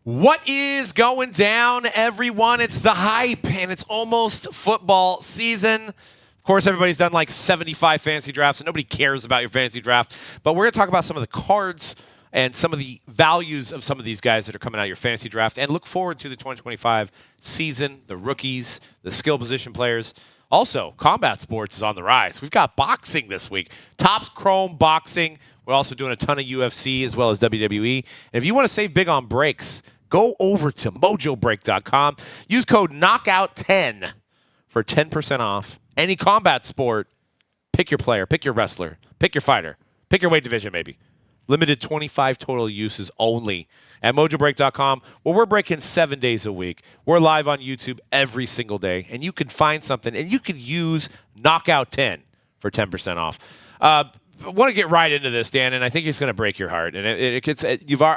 What is going down, everyone? It's the hype, and it's almost football season. Of course, everybody's done like 75 fantasy drafts, and nobody cares about your fantasy draft. But we're going to talk about some of the cards and some of the values of some of these guys that are coming out of your fantasy draft, and look forward to the 2025 season, the rookies, the skill position players. Also, combat sports is on the rise. We've got boxing this week. Topps Chrome Boxing. We're also doing a ton of UFC as well as WWE. And if you want to save big on breaks, go over to Mojobreak.com. Use code KNOCKOUT10 for 10% off any combat sport. Pick your player, pick your wrestler, pick your fighter, pick your weight division maybe. Limited 25 total uses only at Mojobreak.com, where we're breaking 7 days a week. We're live on YouTube every single day, and you can find something, and you can use Knockout 10 for 10% off. I want to get right into this, Dan, and I think it's going to break your heart. And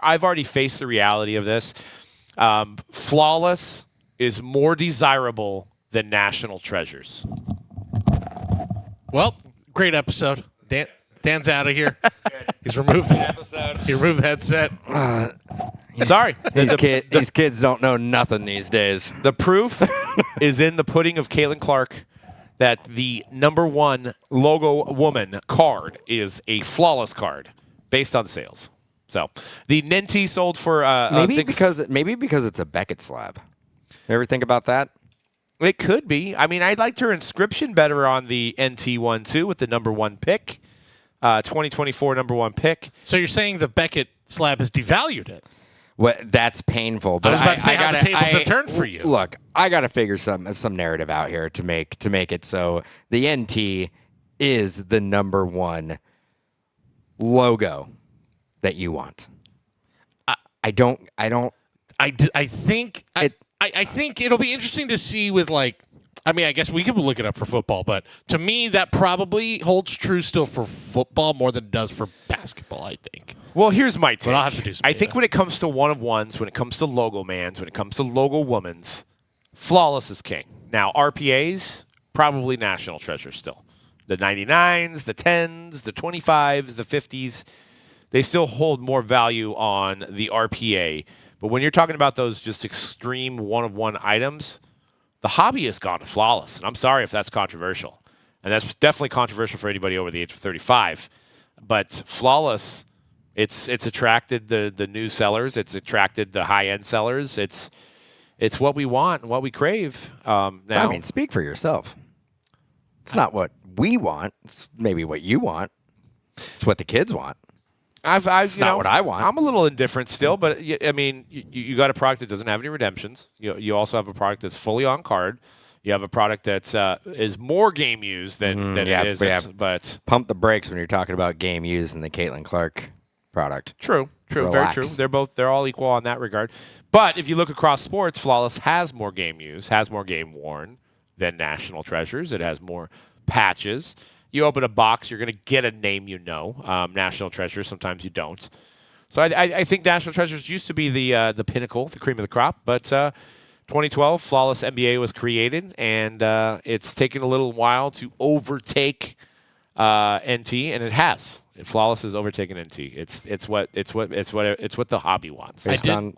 I've already faced the reality of this. Flawless is more desirable than national treasures. Well, great episode. Dan's out of here. He's removed the episode. He removed the headset. Sorry. These kids don't know nothing these days. The proof is in the pudding of Caitlin Clark that the number one logo woman card is a flawless card based on sales. So the Ninty sold for maybe because it's a Beckett slab. You ever think about that? It could be. I mean, I liked her inscription better on the NT one too with the number one pick. 2024 number one pick. So you're saying the Beckett slab has devalued it? Well, that's painful. But I was about to say how the tables have turned for you. Look, I got to figure some narrative out here to make it so the NT is the number one logo that you want. I think it'll be interesting to see with like. I mean, I guess we could look it up for football, but to me, that probably holds true still for football more than it does for basketball, I think. Well, here's my take. But I'll have to do some I data. think when it comes to one-of-ones, when it comes to logo mans, when it comes to logo womans, flawless is king. Now, RPAs, probably national treasure still. The 99s, the 10s, the 25s, the 50s, they still hold more value on the RPA. But when you're talking about those just extreme one-of-one items, the hobby has gone to flawless, and I'm sorry if that's controversial. And that's definitely controversial for anybody over the age of 35. But flawless, it's attracted the new sellers. It's attracted the high-end sellers. It's what we want and what we crave. Now, I mean, speak for yourself. It's not what we want. It's maybe what you want. It's what the kids want. It's not what I want. I'm a little indifferent still, but I mean, you got a product that doesn't have any redemptions. You also have a product that's fully on card. You have a product that is more game used than it is. But pump the brakes when you're talking about game used in the Caitlin Clark product. True, Relax. very true. They're all equal on that regard. But if you look across sports, Flawless has more game used, has more game worn than National Treasures. It has more patches. You open a box, you're going to get a name you know. National Treasures, sometimes you don't. So I think National Treasures used to be the pinnacle, the cream of the crop. But 2012, Flawless NBA was created, and it's taken a little while to overtake NT, and it has. Flawless has overtaken NT. It's what the hobby wants.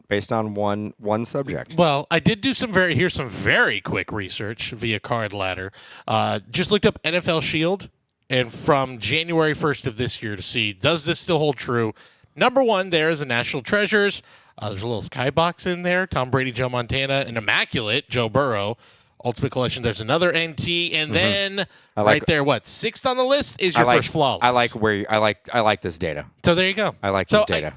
Based on one subject. Well, I did do some very quick research via Card Ladder. Just looked up NFL Shield. And from January 1st of this year to see, does this still hold true? Number one there is a National Treasures. There's a little skybox in there. Tom Brady, Joe Montana, an immaculate Joe Burrow. Ultimate Collection, there's another NT. And then right there, sixth on the list is your first Flawless. I like this data. So there you go. I like this data.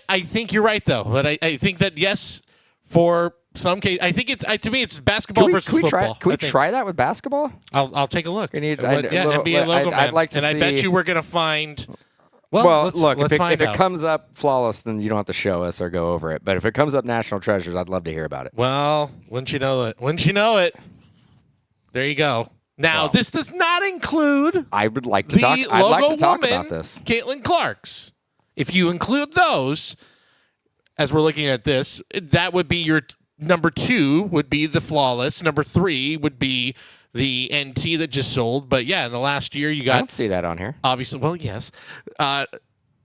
I think you're right, though. But I think that, yes, for some case, I think to me it's basketball versus football. Can we try that with basketball? I'll take a look. NBA logo man. I'd like to see. And I bet you we're going to find. Well, look, let's if it comes up Flawless, then you don't have to show us or go over it. But if it comes up National Treasures, I'd love to hear about it. Well, wouldn't you know it? There you go. Now, this does not include. I would like to talk. I'd like to talk about this. Caitlin Clark's. If you include those, as we're looking at this, that would be your number 2 would be the Flawless. Number 3 would be the NT that just sold. But yeah, in the last year you got. I don't see that on here. Obviously, well, yes.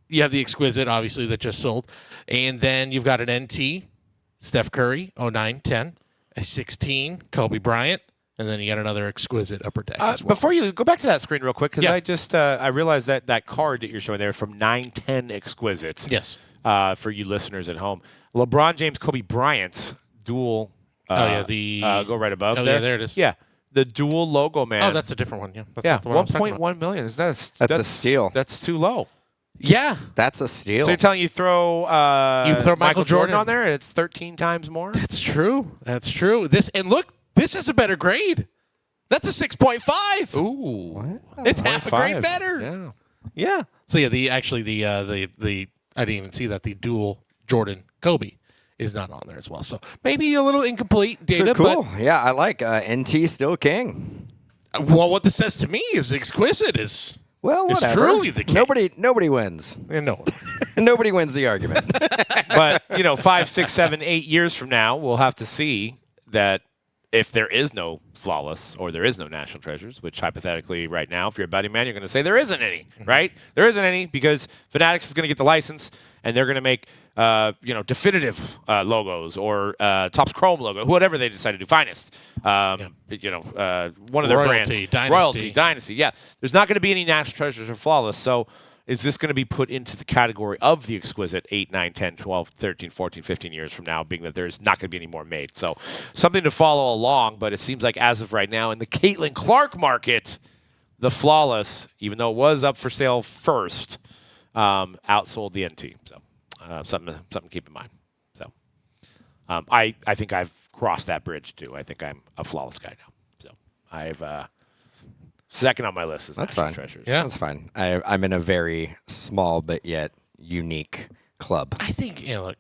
You have the Exquisite, obviously, that just sold. And then you've got an NT. Steph Curry, 09-10. A 16, Kobe Bryant. And then you got another exquisite upper deck as well. Before you go back to that screen real quick, because Yeah. I just I realized that card that you're showing there from 910 Exquisites. Yes. For you listeners at home, LeBron James, Kobe Bryant's dual. Go right above. Oh, there. yeah, there it is. Yeah, the dual logo, man. Oh, that's a different one. Yeah, that's yeah. not the one I was talking 1.1 million. Is that That's a steal. That's too low. Yeah. That's a steal. So you're telling you throw Michael Jordan on there, and it's 13 times more. That's true. That's true. This has a better grade. That's a 6.5. Ooh, It's half a grade better. Yeah. Yeah. So yeah, the I didn't even see that the dual Jordan Kobe is not on there as well. So maybe a little incomplete data. So cool. Yeah, I like NT still king. But what this says to me is exquisite is Well, It's whatever. truly the king. Nobody wins. no. Nobody wins the argument. But 5, 6, 7, 8 years from now, we'll have to see that if there is no flawless or there is no national treasures, which hypothetically right now, if you're a betting man, you're going to say there isn't any, right? There isn't any because Fanatics is going to get the license and they're going to make definitive logos or Topps Chrome logo, whatever they decide to do, Finest. One of their Royalty, brands. Dynasty. Royalty, Dynasty. Yeah, there's not going to be any national treasures or flawless. So is this going to be put into the category of the exquisite 8, 9, 10, 12, 13, 14, 15 years from now, being that there's not going to be any more made? So something to follow along, but it seems like as of right now in the Caitlin Clark market, the flawless, even though it was up for sale first, outsold the NT. So something to keep in mind. So I think I've crossed that bridge too. I think I'm a flawless guy now. So I've second on my list is That's National fine. Treasures. Yeah. That's fine. I'm in a very small but yet unique club. I think look.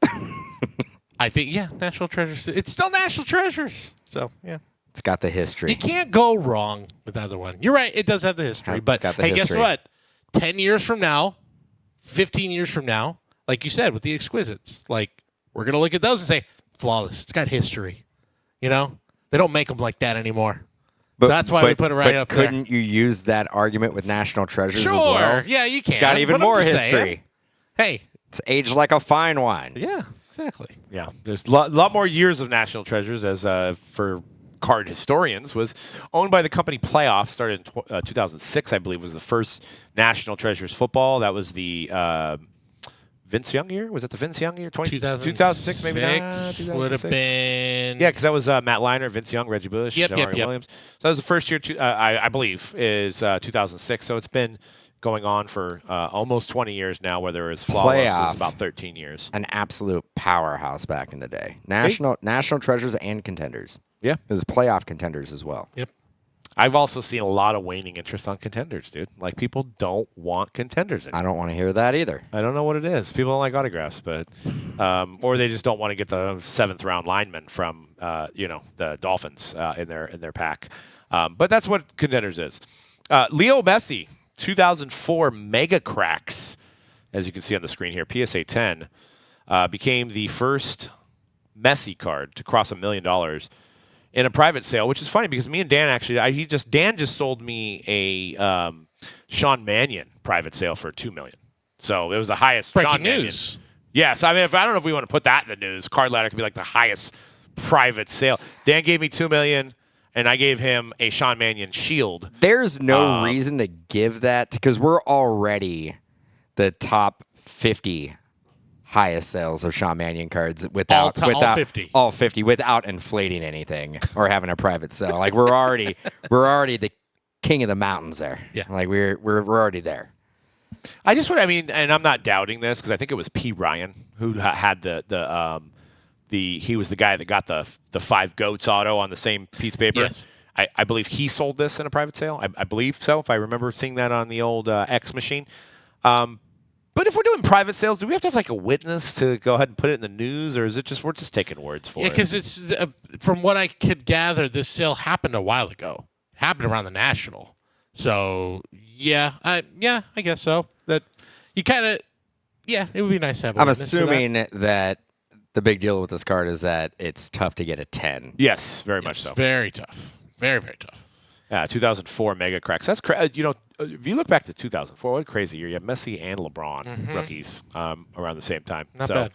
National Treasures. It's still National Treasures. So yeah. It's got the history. You can't go wrong with either one. You're right. It does have the history. It's But got the hey, history. guess what? 10 years from now, 15 years from now, like you said with the exquisites, like we're going to look at those and say, flawless. It's got history. They don't make them like that anymore. So that's why we put it right up there. Couldn't you use that argument with National Treasures Sure. as well? Yeah, you can. It's got even But I'm more just history. saying. Hey. It's aged like a fine wine. Yeah, exactly. Yeah, there's a lot more years of National Treasures as for card historians was owned by the company Playoff, started in 2006, I believe, was the first National Treasures football. That was the Vince Young year? Was it the Vince Young year? 2006 maybe not? 2006? Would have been. Yeah, because that was Matt Leinart, Vince Young, Reggie Bush, Yep. Williams. So that was the first year, I believe, is 2006. So it's been going on for almost 20 years now, whether it's flawless Playoff. is about 13 years. An absolute powerhouse back in the day. National Treasures and Contenders. Yeah. It was playoff contenders as well. Yep. I've also seen a lot of waning interest on contenders, dude. Like, people don't want contenders anymore. I don't want to hear that either. I don't know what it is. People don't like autographs, but or they just don't want to get the 7th round lineman from the Dolphins in their pack. But that's what contenders is. Leo Messi, 2004 Mega Cracks, as you can see on the screen here, PSA 10, became the first Messi card to cross $1 million in a private sale, which is funny because me and Dan actually, Dan just sold me a Sean Mannion private sale for $2 million. So it was the highest Breaking Sean Mannion. news. Yeah, so I mean, I don't know if we want to put that in the news. Card Ladder could be like the highest private sale. Dan gave me $2 million, and I gave him a Sean Mannion shield. There's no reason to give that because we're already the top 50 highest sales of Sean Mannion cards without all 50. all 50 without inflating anything or having a private sale. Like we're already the king of the mountains there. Yeah. Like we're already there. I just want, and I'm not doubting this because I think it was P. Ryan who had he was the guy that got the 5 goats auto on the same piece of paper. Yes. I believe he sold this in a private sale. I believe so, if I remember seeing that on the old X machine. But if we're doing private sales, do we have to have like a witness to go ahead and put it in the news, or is it just we're just taking words for it? Yeah, because it's from what I could gather, this sale happened a while ago. It happened around the National. So I guess so. That you kind of it would be nice to have. I'm assuming that the big deal with this card is that it's tough to get a 10. Yes, very much so. Very tough. Very, very tough. 2004 Mega Cracks. That's if you look back to 2004, what a crazy year. You have Messi and LeBron rookies around the same time. Not bad.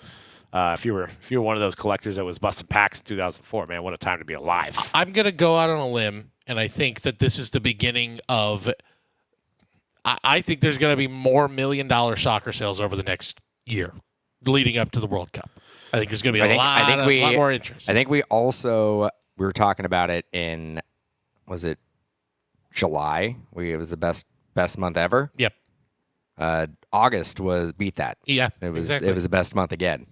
If you were one of those collectors that was busting packs in 2004, man, what a time to be alive. I'm going to go out on a limb, and I think that this is the beginning of I think there's going to be more $1 million soccer sales over the next year leading up to the World Cup. I think there's going to be a lot more interest. I think we were talking about it in, was it July? It was the best month ever. Yep. August beat that. Yeah, it was exactly. It was the best month again.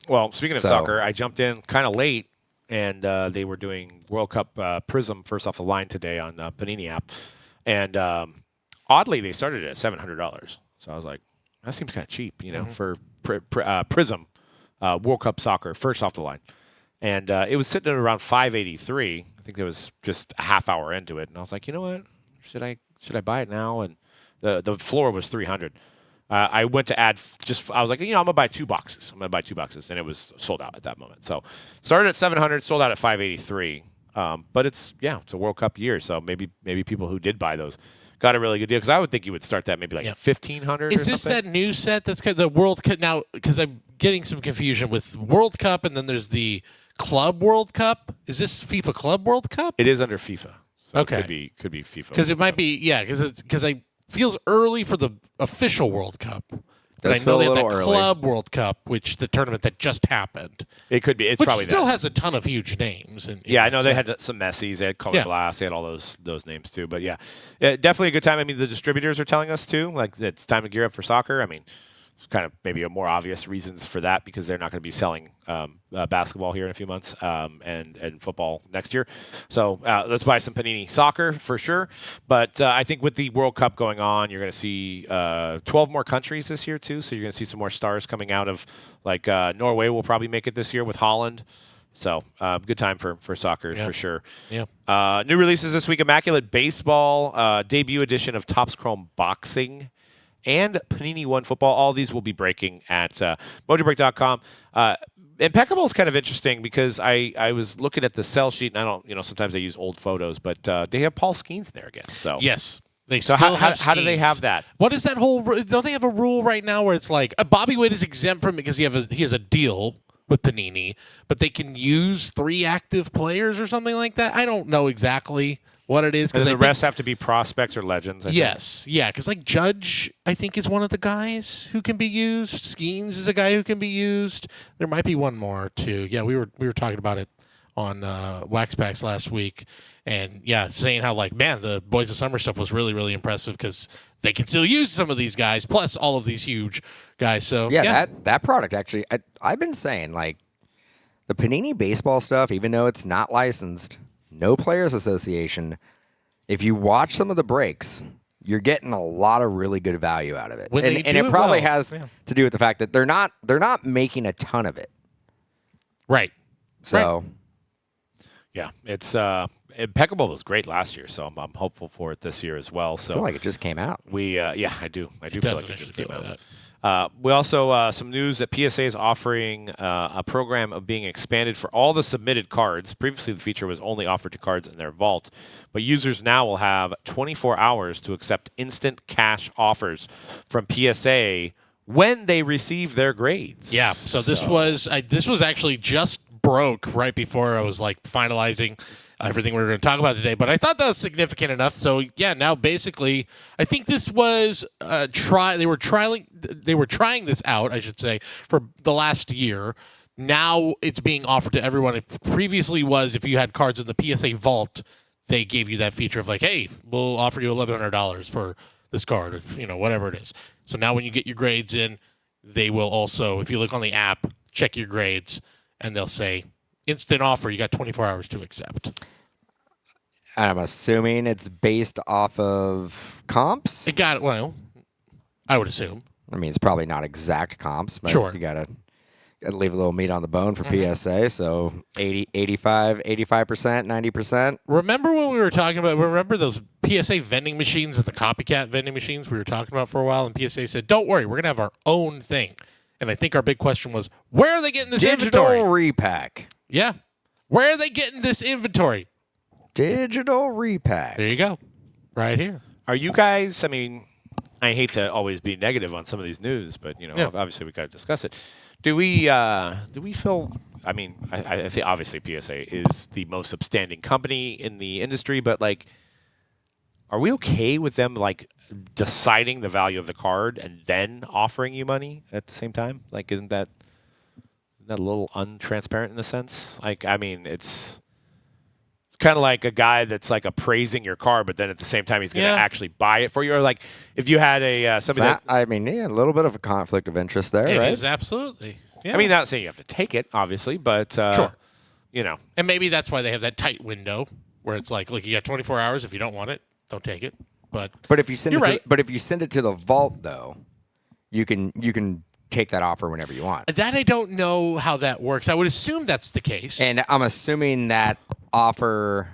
Well, speaking of soccer, I jumped in kind of late, and they were doing World Cup Prism first off the line today on the Panini app, and oddly they started it at $700. So I was like, that seems kind of cheap, for Prism World Cup soccer first off the line, and it was sitting at around $583. I think it was just a half hour into it, and I was like, you know what, should I buy it now? And the floor was $300. I went to add I was like, I'm gonna buy 2 boxes. And it was sold out at that moment. So started at $700, sold out at $583. But it's a World Cup year, so maybe people who did buy those got a really good deal, because I would think you would start that maybe like $1,500. Is this that new set that's kind of the World Cup now? Because I'm getting some confusion with World Cup, and then there's the Club World Cup. Is this FIFA Club World Cup? It is under FIFA. So okay, it could be FIFA. Because it might be because I feels early for the official World Cup. But I know they have that Club World Cup, which the tournament that just happened. It could be. It's which probably still that. has a ton of huge names. I know they had some Messis. They had Color Glass. They had all those names too. But definitely a good time. I mean, the distributors are telling us too, like it's time to gear up for soccer. I mean, it's kind of maybe a more obvious reasons for that, because they're not going to be selling basketball here in a few months and football next year. So let's buy some Panini soccer for sure. But I think with the World Cup going on, you're going to see 12 more countries this year too. So you're going to see some more stars coming out of, like Norway will probably make it this year with Holland. So good time for soccer for sure. Yeah. New releases this week: Immaculate Baseball, debut edition of Topps Chrome Boxing, and Panini One Football. All these will be breaking at Mojobreak.com. Impeccable is kind of interesting because I was looking at the sell sheet, and I don't, sometimes I use old photos, but they have Paul Skeens there again. So yes. How do they have that? What is that whole? Don't they have a rule right now where it's like Bobby Witt is exempt from it because he has a deal with Panini, but they can use 3 active players or something like that? I don't know exactly what it is. Because the rest have to be prospects or legends. I think. Yeah, because like Judge, I think, is one of the guys who can be used. Skeens is a guy who can be used. There might be one more too. Yeah, we were talking about it on Wax Packs last week, and saying how the Boys of Summer stuff was really, really impressive because they can still use some of these guys plus all of these huge guys. So that product actually, I've been saying the Panini baseball stuff, even though it's not licensed, no Players Association, if you watch some of the breaks, you're getting a lot of really good value out of it. And it probably has to do with the fact that they're not making a ton of it. Right. So it's Impeccable was great last year, so I'm hopeful for it this year as well. So I feel like it just came out. I do feel like it just came out. We also some news that PSA is offering a program of being expanded for all the submitted cards. Previously, the feature was only offered to cards in their vault, but users now will have 24 hours to accept instant cash offers from PSA when they receive their grades. Yeah. So this was actually just broke right before I was finalizing everything we were going to talk about today, but I thought that was significant enough. So now basically, I think this was they were trying this out, I should say, for the last year. Now it's being offered to everyone. It previously was if you had cards in the PSA vault, they gave you that feature of hey, we'll offer you $1,100 for this card, or whatever it is. So now when you get your grades in, they will also, if you look on the app, check your grades, and they'll say, instant offer, you got 24 hours to accept. And I'm assuming it's based off of comps? I would assume. I mean, it's probably not exact comps, but sure. You got to leave a little meat on the bone for PSA, so 85%, 90%. Remember when we were talking about, those PSA vending machines and the copycat vending machines we were talking about for a while, and PSA said, don't worry, we're going to have our own thing. And I think our big question was, where are they getting this inventory? Digital repack. Yeah. Where are they getting this inventory? Digital repack. There you go. Right here. Are you guys, I mean, I hate to always be negative on some of these news, but Yeah. obviously we got to discuss it. Do we feel? I mean, I think obviously PSA is the most upstanding company in the industry, but like, are we okay with them like deciding the value of the card and then offering you money at the same time? Like, isn't that a little untransparent in a sense? Like, I mean, it's kind of like a guy that's like appraising your car, but then at the same time he's going to actually buy it for you. Or like if you had a somebody I mean, yeah, a little bit of a conflict of interest there, It right? is absolutely. Yeah. I mean, not saying you have to take it, obviously, but Sure. And maybe that's why they have that tight window where it's like, look, you got 24 hours. If you don't want it, don't take it. But if you send You're it, right. but if you send it to the vault, though, you can take that offer whenever you want. that I don't know how that works. I would assume that's the case. And I'm assuming that offer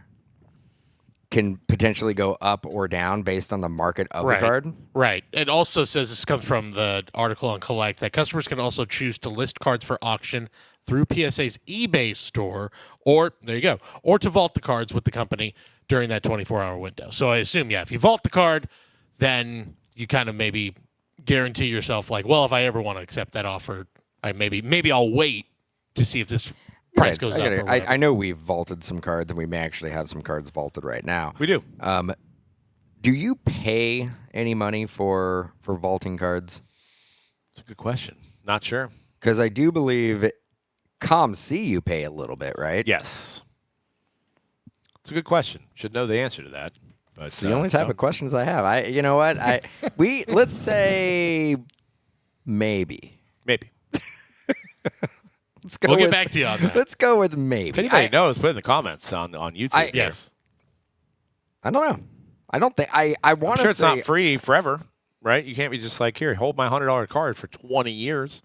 can potentially go up or down based on the market of the card. Right. It also says, this comes from the article on Collect, that customers can also choose to list cards for auction through PSA's eBay store, or, there you go, or to vault the cards with the company during that 24-hour window. So I assume, if you vault the card, then you kind of maybe guarantee yourself, like, well, if I ever want to accept that offer, maybe I'll wait to see if this price goes up. Or whatever. I know we've vaulted some cards, and we may actually have some cards vaulted right now. we do. Do you pay any money for vaulting cards? It's a good question. Not sure. Because I do believe ComC you pay a little bit, right? Yes. It's a good question. Should know the answer to that. But It's the only type of questions I have. You know what? Let's say maybe. Maybe. Let's go. We'll get with- back to you on that. Let's go with maybe. If anybody knows, put it in the comments on YouTube. Yes. I don't know. I don't think I want I'm to sure it's say not free forever, right? You can't be just like, here, hold my $100 card for 20 years.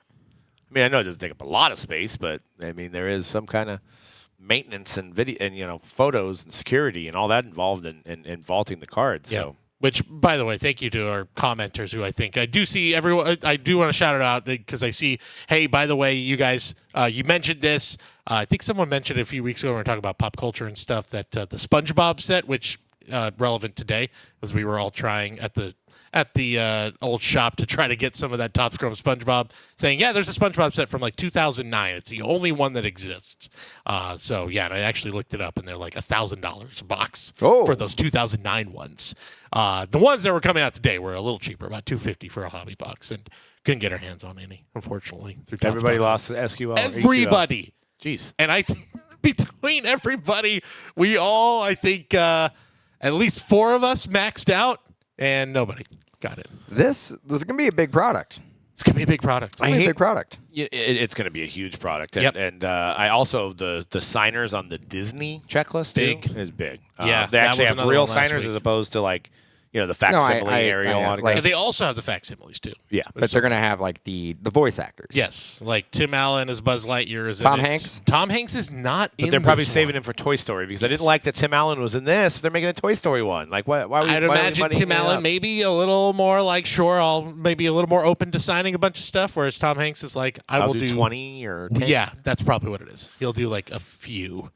I mean, I know it doesn't take up a lot of space, but I mean, there is some kind of maintenance and video and photos and security and all that involved in vaulting the cards. Yeah. So Which, by the way, thank you to our commenters who I do see everyone. I do want to shout it out because I see, hey, by the way, you guys, you mentioned this. I think someone mentioned it a few weeks ago when we were talking about pop culture and stuff, that the SpongeBob set, which relevant today, as we were all trying at the old shop to try to get some of that Top Scrum SpongeBob, saying, yeah, there's a SpongeBob set from like 2009. It's the only one that exists. So, yeah, and I actually looked it up, and they're like $1,000 a box for those 2009 ones. The ones that were coming out today were a little cheaper, about $250 for a hobby box, and couldn't get our hands on any, unfortunately. Through Top everybody Scrum. lost the SQL. Everybody. Jeez. And I think between everybody, we all, I think, at least 4 of us maxed out, and nobody got it. this is gonna be a big product. It's going to be a big product. It's gonna be a big product. It's going to be a huge product. And, Yep. and I also, the signers on the Disney checklist too, Big. is big. Yeah, they that actually was have another real one last signers week. as opposed to like, the facsimile I Arial know, autograph. like- And they also have the facsimiles, too. Yeah. But they're gonna have like the voice actors. Yes, like Tim Allen as Buzz Lightyear. Is Tom in it. Hanks? Tom Hanks is not in But they're probably this saving one. him for Toy Story because I Yes. didn't like that Tim Allen was in this. If they're making a Toy Story one, like why? Why I'd imagine Tim Allen maybe a little more like, sure, I'll maybe a little more open to signing a bunch of stuff, whereas Tom Hanks is like, I I'll will do 20 or 10. Yeah, that's probably what it is. He'll do like a few.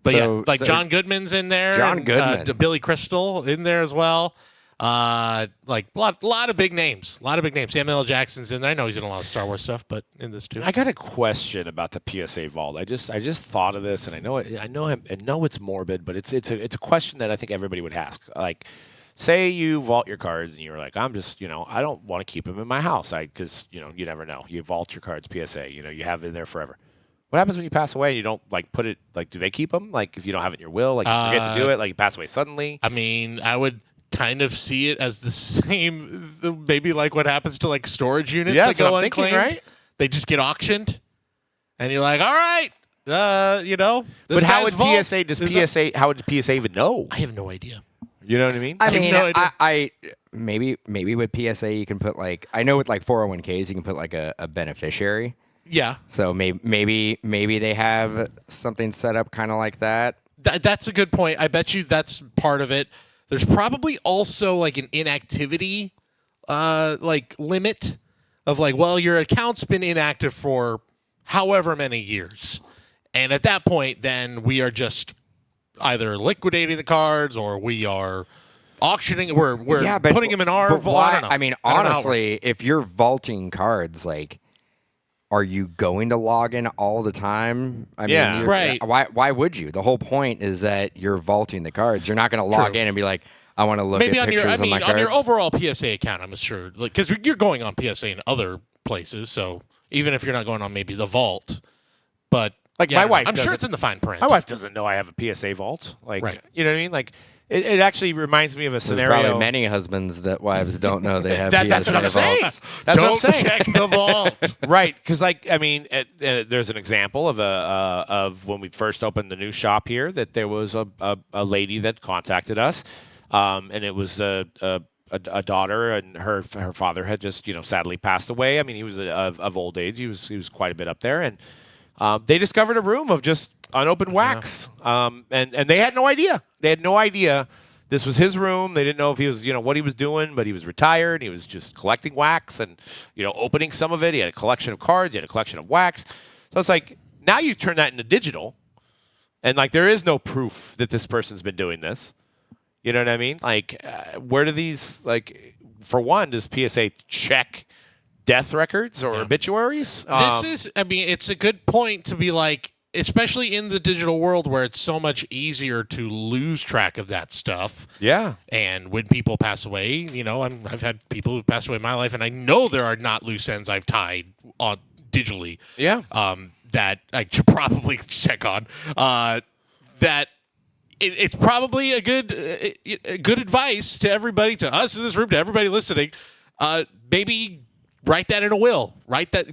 But So- yeah, like so- John Goodman's in there. John and, Goodman. Billy Crystal in there as well. Like a lot of big names. Samuel L. Jackson's in there. I know he's in a lot of Star Wars stuff, but in this too. I got a question about the PSA vault. I just thought of this, and I know it's morbid, but it's a question that I think everybody would ask. Like, say you vault your cards, and you're like, I'm just I don't want to keep them in my house, because you never know. You vault your cards, PSA, you have it in there forever. What happens when you pass away and you don't put it do they keep them? Like if you don't have it in your will, like you forget to do it, like you pass away suddenly. I mean, I would kind of see it as the same, maybe like what happens to like storage units Yeah, that that's what go I'm thinking, unclaimed. right? They just get auctioned, and you're like, all right, this But how guy's would vault PSA? Does is PSA? How would PSA even know? I have no idea. You know what I mean? I have mean, no idea. I maybe with PSA you can put like, I know with like 401ks you can put like a beneficiary. Yeah, So maybe they have something set up kind of like that. That's a good point. I bet you that's part of it. There's probably also like an inactivity like limit of like, well, your account's been inactive for however many years. And at that point, then we are just either liquidating the cards or we are auctioning. We're but putting them in our but vault. why- I don't know. I mean, I don't know how it honestly, if you're vaulting cards, like, are you going to log in all the time? I Yeah. mean, Right. Why would you? The whole point is that you're vaulting the cards. You're not going to log True. in and be like, I want to look Maybe at on pictures your, I of mean, my on cards. your overall PSA account, I'm sure, because you're going on PSA in other places. So even if you're not going on maybe the vault, but Like, yeah, my I don't know. wife I'm sure doesn't- it's in the fine print. My wife doesn't know I have a PSA vault. Like, Right. you know what I mean? Like, it actually reminds me of a There's scenario. probably many husbands that wives don't know they have That's PSA what I'm saying. vaults. That's Don't what I'm saying. check the vault. Right, because like I mean, there's an example of of when we first opened the new shop here that there was a lady that contacted us, and it was a daughter, and her father had just sadly passed away. I mean, he was of old age. He was quite a bit up there, and they discovered a room of just unopened wax, and they had no idea. They had no idea. This was his room. They didn't know if he was, what he was doing, but he was retired. He was just collecting wax and, opening some of it. He had a collection of cards. He had a collection of wax. So it's like, now you turn that into digital, and, like, there is no proof that this person's been doing this. You know what I mean? Like, where do these, like, for one, does PSA check death records or obituaries? It's a good point to be like, especially in the digital world where it's so much easier to lose track of that stuff. Yeah. And when people pass away, I've had people who've passed away in my life, and I know there are not loose ends I've tied on digitally. Yeah. That I should probably check on. That it's probably a good advice to everybody, to us in this room, to everybody listening. Maybe write that in a will.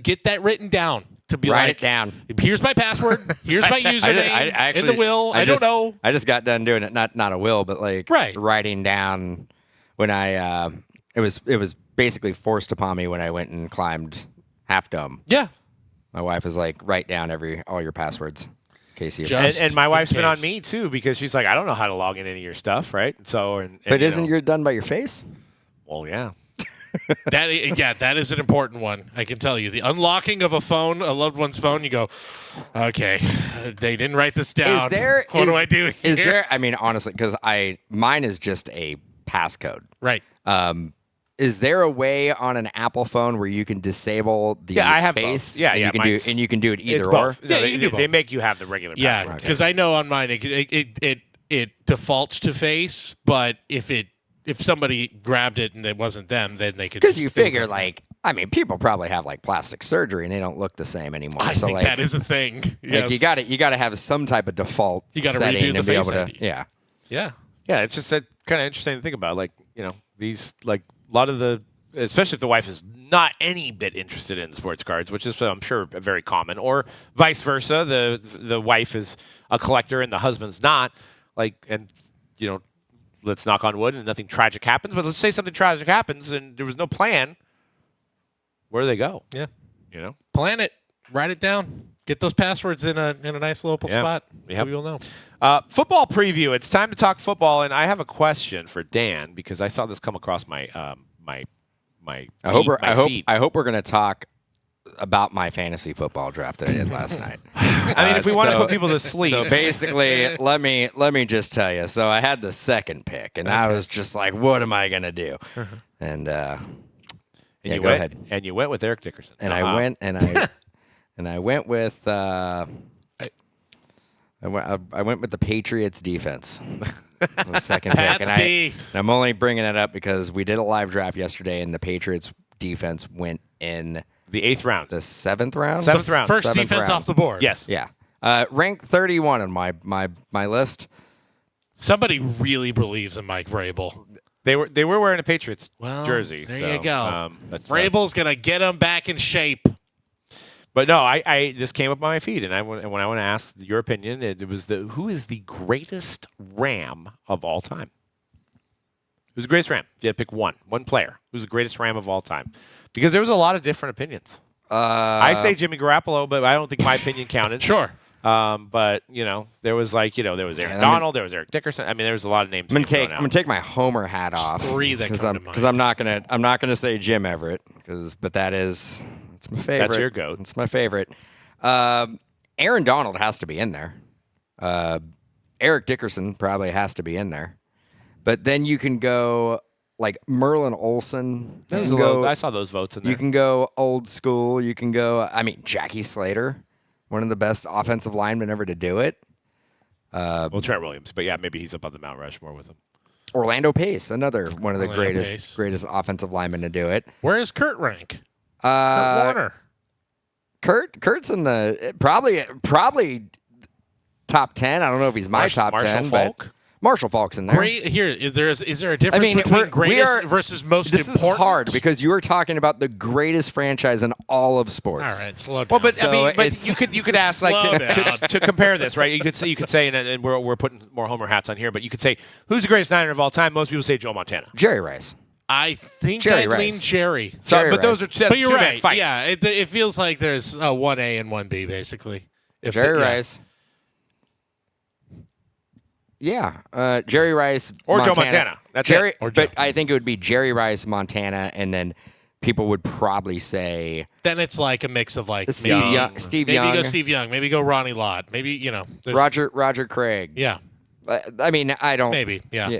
Get that written down. To be Write like, it down. Here's my password. Here's my username in the will. I don't know. I just got done doing it. Not a will, but like writing down when I it was basically forced upon me when I went and climbed Half Dome. Yeah. My wife was like, write down all your passwords in case you. And my wife's been on me too, because she's like, I don't know how to log in any of your stuff, right? So, but isn't yours done by your face? Well, yeah. That is an important one. I can tell you, the unlocking of a loved one's phone. You go, okay, they didn't write this down. What do I do here? Is there? I mean, honestly, because mine is just a passcode. Right. Is there a way on an Apple phone where you can disable the I have face? both. Yeah, and you can do it either it's or. both. No, Yeah, you can do both. They make you have the regular Yeah, password. because I know on mine it defaults to face, but if somebody grabbed it and it wasn't them, then they could. Because you figure, people probably have like plastic surgery and they don't look the same anymore. I think that is a thing. Yes. Like you got to have some type of default. You got to setting redo the to be face able ID. to. Yeah. Yeah. Yeah, it's just kind of interesting to think about. Like, these, like, a lot of the, especially if the wife is not any bit interested in sports cards, which is, I'm sure, very common, or vice versa. The wife is a collector and the husband's not. Like, and, let's knock on wood and nothing tragic happens. But let's say something tragic happens and there was no plan. Where do they go? Yeah. Plan it. Write it down. Get those passwords in a nice local spot. Yep. You'll know. Football preview. It's time to talk football, and I have a question for Dan because I saw this come across my feed. I hope we're going to talk about my fantasy football draft that I did last night. I mean, if we want to put people to sleep. So basically, let me just tell you. So I had the second pick, and I was just like, what am I going to do? And you go ahead. And you went with Eric Dickerson. And I went with I went with the Patriots defense. The second pick, and I'm only bringing it up because we did a live draft yesterday, and the Patriots defense went in the 8th round, the 7th round, first defense off the board. Yes, yeah, ranked 31 on my list. Somebody really believes in Mike Vrabel. They were wearing a Patriots jersey. There you go. Vrabel's gonna get them back in shape. But no, I this came up on my feed, and when I want to ask your opinion, it was who is the greatest Ram of all time? Who's the greatest Ram? You had to pick one player. Who's the greatest Ram of all time? Because there was a lot of different opinions. I say Jimmy Garoppolo, but I don't think my opinion counted. Sure. But there was there was Aaron Donald, there was Eric Dickerson. I mean, there was a lot of names. I'm gonna take my Homer hat off. Three that come to mind. Because I'm not gonna say Jim Everett but that is. It's my favorite. That's your goat. It's my favorite. Aaron Donald has to be in there. Eric Dickerson probably has to be in there. But then you can go like Merlin Olsen. I saw those votes in there. You can go old school. You can go, Jackie Slater, one of the best offensive linemen ever to do it. Well, Trent Williams, but yeah, maybe he's up on the Mount Rushmore with him. Orlando Pace, another one of the Orlando greatest offensive linemen to do it. Where is Kurt rank? Kurt Warner. Kurt's in the probably top 10. I don't know if he's my top 10, Falk? but Marshall Falk's in there. Great. Here, is there a difference between greatest versus most this important? This is hard because you are talking about the greatest franchise in all of sports. All right, slow down. Well, but So you could ask to compare this, right? You could say, and we're putting more Homer hats on here, but you could say who's the greatest Niner of all time? Most people say Joe Montana. Jerry Rice. I think Jerry I'd Rice. lean Jerry. Sorry, but those are But you're right. Fight. Yeah, it feels like there's a 1A and 1B basically. Jerry Rice. Yeah, Jerry Rice or Joe Montana. That's Jerry, it. Or Joe. but I think it would be Jerry Rice, Montana, and then people would probably say Then it's like a mix of like Steve Young. maybe go Steve Young. Maybe go Ronnie Lott. Maybe there's- Roger Craig. Yeah, I don't. maybe. Yeah,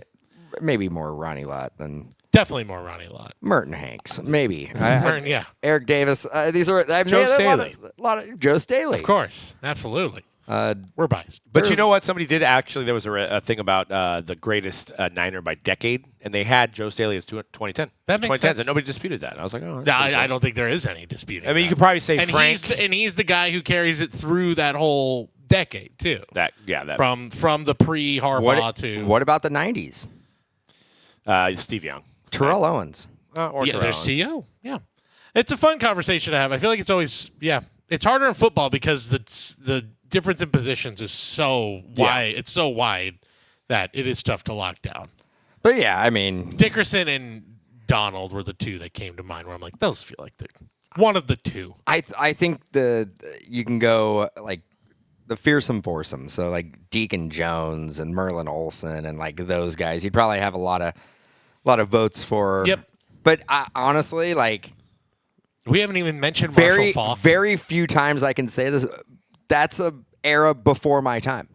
maybe more Ronnie Lott than definitely more Ronnie Lott. Merton Hanks. Maybe. Yeah, Eric Davis. These are Joe Staley. A lot of Joe Staley. of course, absolutely. We're biased. But you know what? Somebody did actually. There was a thing about the greatest Niner by decade, and they had Joe Staley as 2010. That makes 2010, sense. and nobody disputed that. And I was like, oh, No, that's pretty I cool. don't think there is any dispute. I mean, you could probably say and Frank. he's the guy who carries it through that whole decade too. that From the pre Harbaugh to What about the 90s? Steve Young, Terrell Owens. or yeah, Terrell there's Owens. T.O. Yeah, it's a fun conversation to have. I feel like it's always it's harder in football because the difference in positions is so wide. It's so wide that it is tough to lock down. But yeah, I mean, Dickerson and Donald were the two that came to mind where I'm like, those feel like they're one of the two. I think you can go like the fearsome foursome. So like Deacon Jones and Merlin Olsen and like those guys. You'd probably have a lot of votes for. Yep. But honestly, like We haven't even mentioned Marshall Faulk. very few times I can say this. That's a era before my time.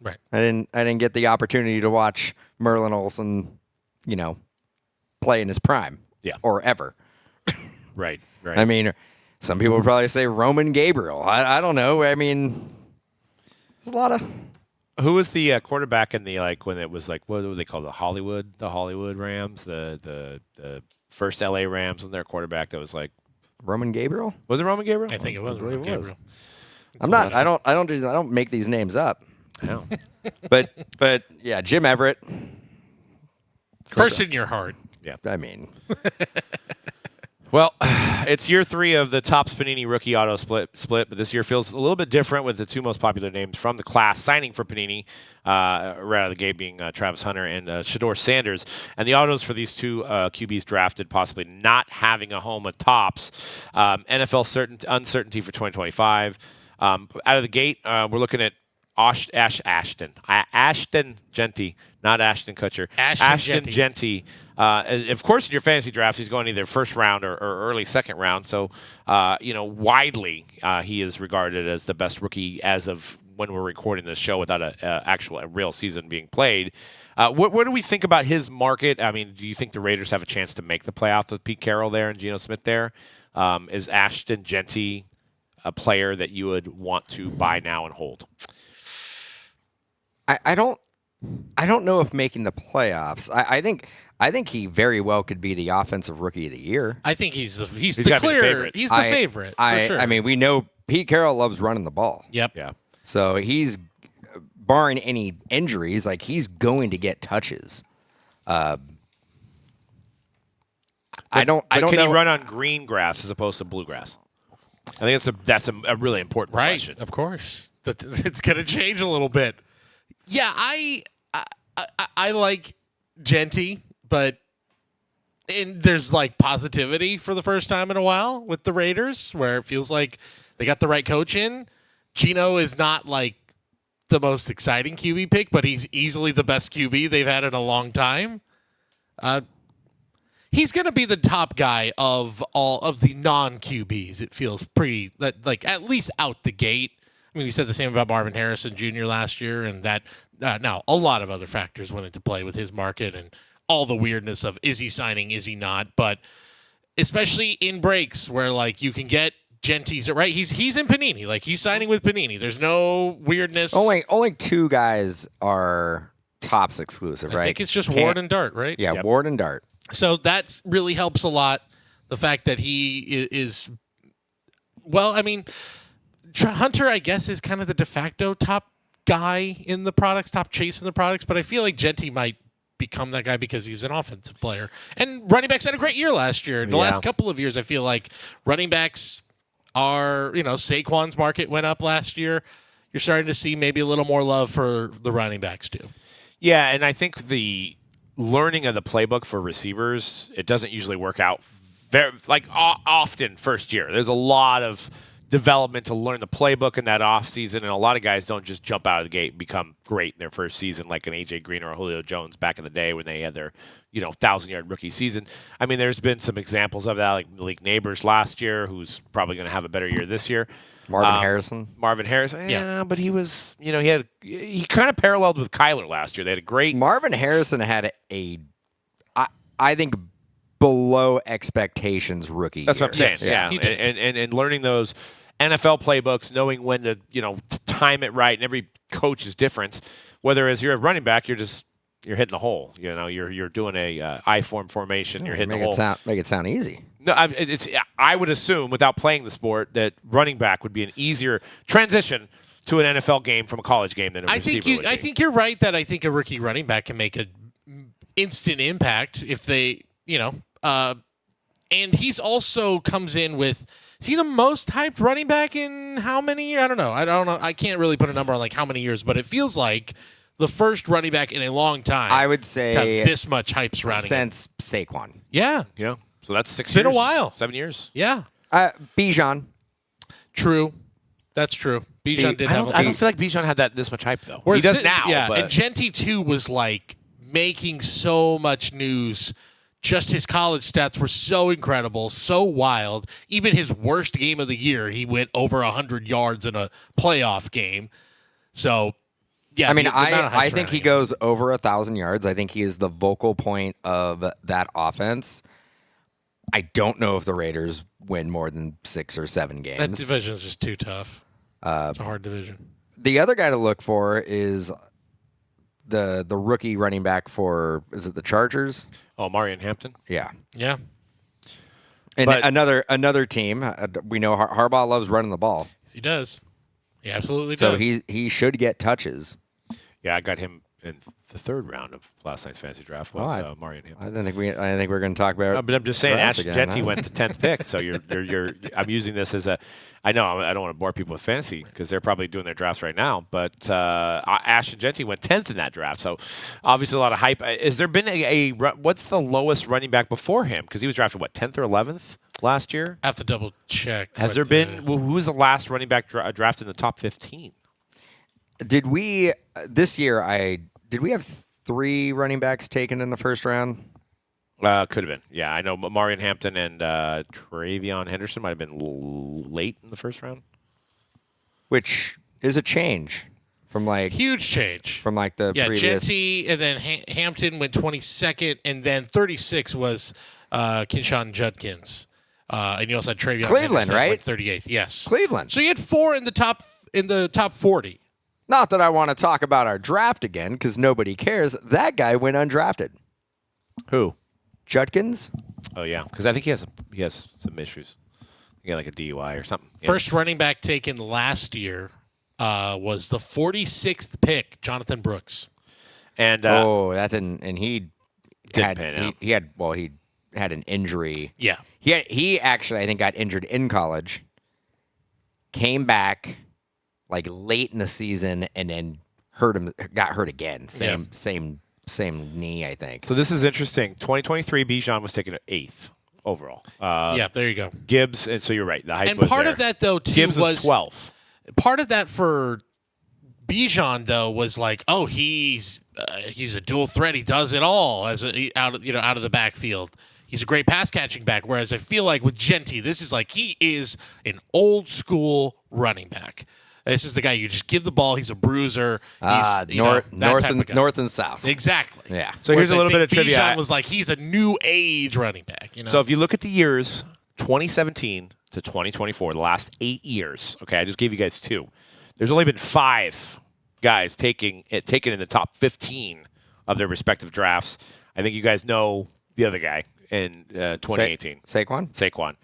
Right. I didn't get the opportunity to watch Merlin Olsen, play in his prime. Yeah. Or ever. Right. I mean, some people would probably say Roman Gabriel. I don't know. I mean, there's a lot of. Who was the quarterback in the when it was like what were they called the Hollywood Rams the first LA Rams and their quarterback that was like Roman Gabriel? was it Roman Gabriel? I think it was believe Roman it was. Gabriel. I'm not. I don't make these names up. No. But yeah, Jim Everett. First in your heart. Yeah. I mean, Well, it's year 3 of the Topps Panini rookie auto split, but this year feels a little bit different with the two most popular names from the class signing for Panini, right out of the gate being Travis Hunter and Shador Sanders. And the autos for these two QBs drafted possibly not having a home at Topps. NFL uncertainty for 2025. Out of the gate, we're looking at Ashton Jeanty, not Ashton Kutcher. Ashton Jeanty. Of course, in your fantasy draft, he's going either first round or early second round. So, widely, he is regarded as the best rookie as of when we're recording this show without a real season being played. What do we think about his market? I mean, do you think the Raiders have a chance to make the playoffs with Pete Carroll there and Geno Smith there? Is Ashton Jeanty a player that you would want to buy now and hold? I don't know if making the playoffs. I think he very well could be the offensive rookie of the year. I think he's the gotta clear be the favorite. He's the favorite for sure. I mean, we know Pete Carroll loves running the ball. Yep. Yeah. So he's barring any injuries, like he's going to get touches. I don't Can know. he run on green grass as opposed to bluegrass? I think that's a really important Right. question. Of course. It's going to change a little bit. Yeah, I like Jeanty, but there's like positivity for the first time in a while with the Raiders, where it feels like they got the right coach in. Geno is not like the most exciting QB pick, but he's easily the best QB they've had in a long time. He's going to be the top guy of all of the non-QBs. It feels pretty like at least out the gate. I mean, we said the same about Marvin Harrison Jr. last year, and that now a lot of other factors went into play with his market and all the weirdness of is he signing, is he not? But especially in breaks where like you can get Jeanty's right. He's in Panini, like he's signing with Panini. There's no weirdness. Only 2 guys are Topps exclusive, right? I think it's just Ward and Dart, right? Yeah, Yep. Ward and Dart. So that really helps a lot. The fact that he is, well, I mean, Hunter, I guess, is kind of the de facto top guy in the products, top chase in the products. But I feel like Jeanty might become that guy because he's an offensive player. And running backs had a great year last year. The last couple of years, I feel like running backs are, Saquon's market went up last year. You're starting to see maybe a little more love for the running backs too. Yeah, and I think the learning of the playbook for receivers, it doesn't usually work out often first year. There's a lot of development to learn the playbook in that offseason, and a lot of guys don't just jump out of the gate and become great in their first season like an A.J. Green or a Julio Jones back in the day when they had their 1,000-yard rookie season. I mean, there's been some examples of that, like Malik Neighbors last year, who's probably going to have a better year this year. Marvin Harrison, yeah, but he was, he kind of paralleled with Kyler last year. They had a great. Marvin Harrison had I think, below expectations rookie. That's year. what I'm saying. Yeah, and learning those NFL playbooks, knowing when to time it right, and every coach is different. Whether as you're a running back, you're hitting the hole. You're doing a I-form formation. You're hitting the hole. Make it sound easy. No, I would assume without playing the sport that running back would be an easier transition to an NFL game from a college game than a receiver would be. I think you're right that I think a rookie running back can make an instant impact if they, and he's also comes in with. Is he the most hyped running back in how many years? I don't know. I can't really put a number on like how many years, but it feels like the first running back in a long time. I would say to have this much hype surrounding since Saquon. Yeah. Yeah. So that's 6 It's years. been a while. 7 years. Yeah. Bijan. True. That's true. Bijan did have. I don't feel like Bijan had this much hype though. Whereas he does now. Yeah. But And Jeanty too was like making so much news. Just his college stats were so incredible, so wild. Even his worst game of the year, he went over 100 yards in a playoff game. So, yeah. I mean, the amount of hype I think he surrounding him. goes over 1,000 yards. I think he is the vocal point of that offense. I don't know if the Raiders win more than 6 or 7 games. That division is just too tough. It's a hard division. The other guy to look for is the rookie running back for, is it the Chargers? Oh, Marion Hampton. Yeah. Yeah. And But- another team, we know Harbaugh loves running the ball. He does. He absolutely So does. he should get touches. Yeah, I got him in the third round of last night's fantasy draft. Was Marion Hampton. I didn't think we're going to talk about. But I'm just saying, drafts Ashton again, Jeanty huh? went the 10th pick, so I'm using this as a. I know I don't want to bore people with fantasy because they're probably doing their drafts right now. But Ashton Jeanty went 10th in that draft, so obviously a lot of hype. Has there been what's the lowest running back before him? Because he was drafted 10th or 11th last year. I have to double check. Has there been who was the last running back drafted in the top 15? Did we this year? Did we have 3 running backs taken in the first round? Could have been. Yeah, I know Marion Hampton and Travion Henderson might have been late in the first round. Which is a change from huge change from the previous. Jeanty and then Hampton went 22nd, and then 36 was Kinshawn Judkins. And you also had Travion Cleveland, Henderson right? went 38th. Yes, Cleveland. So you had 4 in the top 40. Not that I want to talk about our draft again because nobody cares. That guy went undrafted. Who? Judkins. Oh yeah, because I think he has some issues. He got like a DUI or something. First running back taken last year was the 46th pick, Jonathan Brooks. And that didn't. And he Didn't pan out. He had an injury. Yeah. He actually I think got injured in college. Came back late in the season and then got hurt again. Same knee, I think. so this is interesting. 2023, Bijan was taken at 8th overall. Yeah, there you go. Gibbs, and so you're right. The hype And was part there. of that, though, too, Gibbs was 12th. Part of that for Bijan, though, was he's a dual threat. He does it all out of the backfield. He's a great pass catching back. Whereas I feel like with Jeanty, this is he is an old school running back. This is the guy you just give the ball. He's a bruiser. He's North and south. Exactly. Yeah. So here's a little bit of trivia. Bijan was like, he's a new age running back. So if you look at the years 2017 to 2024, the last 8 years. Okay, I just gave you guys 2. There's only been 5 guys taken in the top 15 of their respective drafts. I think you guys know the other guy in 2018. Saquon.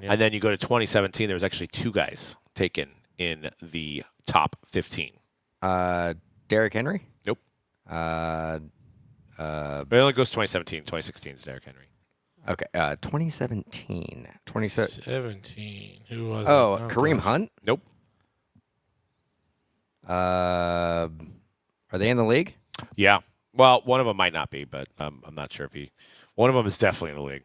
Yeah. And then you go to 2017, there was actually 2 guys taken in the top 15. Derrick Henry? Nope. But it only goes 2017. 2016 is Derrick Henry. Okay. 2017. 17. Who was it? Kareem Hunt? Nope. Are they in the league? Yeah. Well, one of them might not be, but I'm not sure if he. One of them is definitely in the league.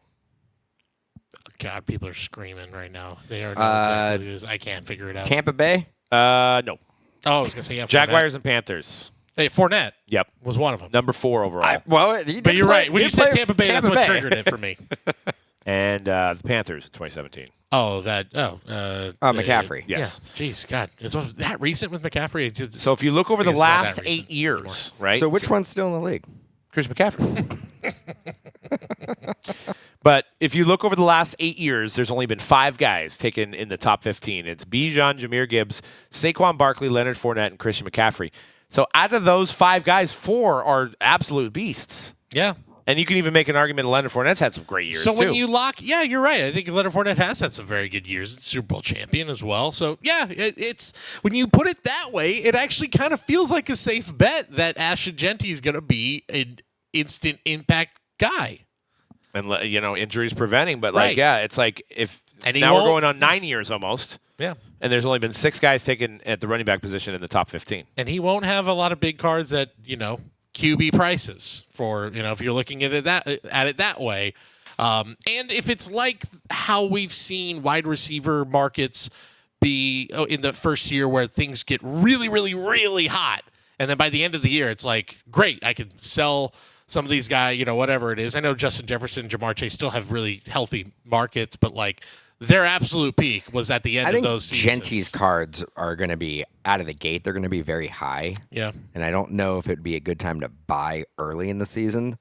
God, people are screaming right now. They are not exactly who it is. I can't figure it out. Tampa Bay? No. Oh, I was gonna say yeah. Jaguars and Panthers. Hey, Fournette. Yep. Was one of them. Number 4 overall. But you're right. When you said Tampa Bay, that's what triggered it for me. And the Panthers in 2017. McCaffrey. Yes. Yeah. Jeez, God. It's that recent with McCaffrey. So if you look over the last 8 years, right? So which one's still in the league? Chris McCaffrey. But if you look over the last 8 years, there's only been 5 guys taken in the top 15. It's Bijan, Jahmyr Gibbs, Saquon Barkley, Leonard Fournette, and Christian McCaffrey. So out of those 5 guys, 4 are absolute beasts. Yeah. And you can even make an argument Leonard Fournette's had some great years, So when too. you you're right. I think Leonard Fournette has had some very good years. It's Super Bowl champion as well. So, yeah, it's when you put it that way, it actually kind of feels like a safe bet that Ashton Jeanty is going to be an instant impact guy. And, injuries preventing. But, Right. it's like if now we're going on 9 years almost. Yeah. And there's only been 6 guys taken at the running back position in the top 15. And he won't have a lot of big cards at, QB prices for, if you're looking at it that way. And if it's like how we've seen wide receiver markets be in the first year where things get really, really, really hot. And then by the end of the year, it's like, great, I can sell some of these guys, whatever it is. I know Justin Jefferson, Jamar Chase still have really healthy markets, but their absolute peak was at the end of those seasons. Genty's cards are going to be out of the gate. They're going to be very high. Yeah. And I don't know if it would be a good time to buy early in the season,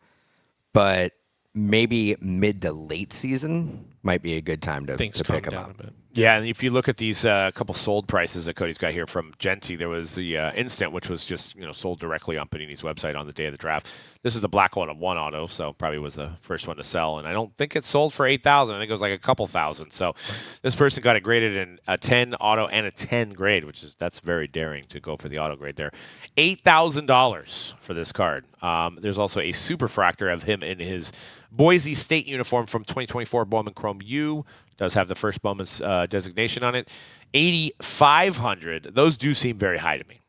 but maybe mid to late season might be a good time to pick them up. A bit. Yeah, and if you look at these couple sold prices that Cody's got here from Jeanty, there was the Instant, which was just sold directly on Panini's website on the day of the draft. This is the black one of 1 auto, so probably was the first one to sell. And I don't think it sold for $8,000. I think it was like a couple thousand. So this person got it graded in a 10 auto and a 10 grade, that's very daring to go for the auto grade there. $8,000 for this card. There's also a superfractor of him in his Boise State uniform from 2024 Bowman Chrome U. Does have the first Bowman's designation on it. 8,500. Those do seem very high to me.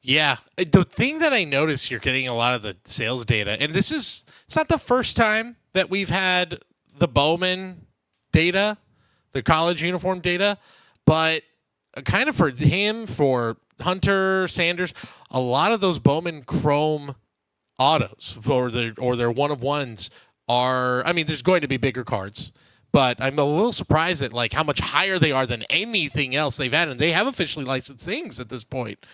Yeah. The thing that I noticed, you're getting a lot of the sales data, and it's not the first time that we've had the Bowman data, the college uniform data, but kind of for him, for Hunter, Sanders, a lot of those Bowman Chrome autos or their one-of-ones there's going to be bigger cards. But I'm a little surprised at how much higher they are than anything else they've had, and they have officially licensed things at this point.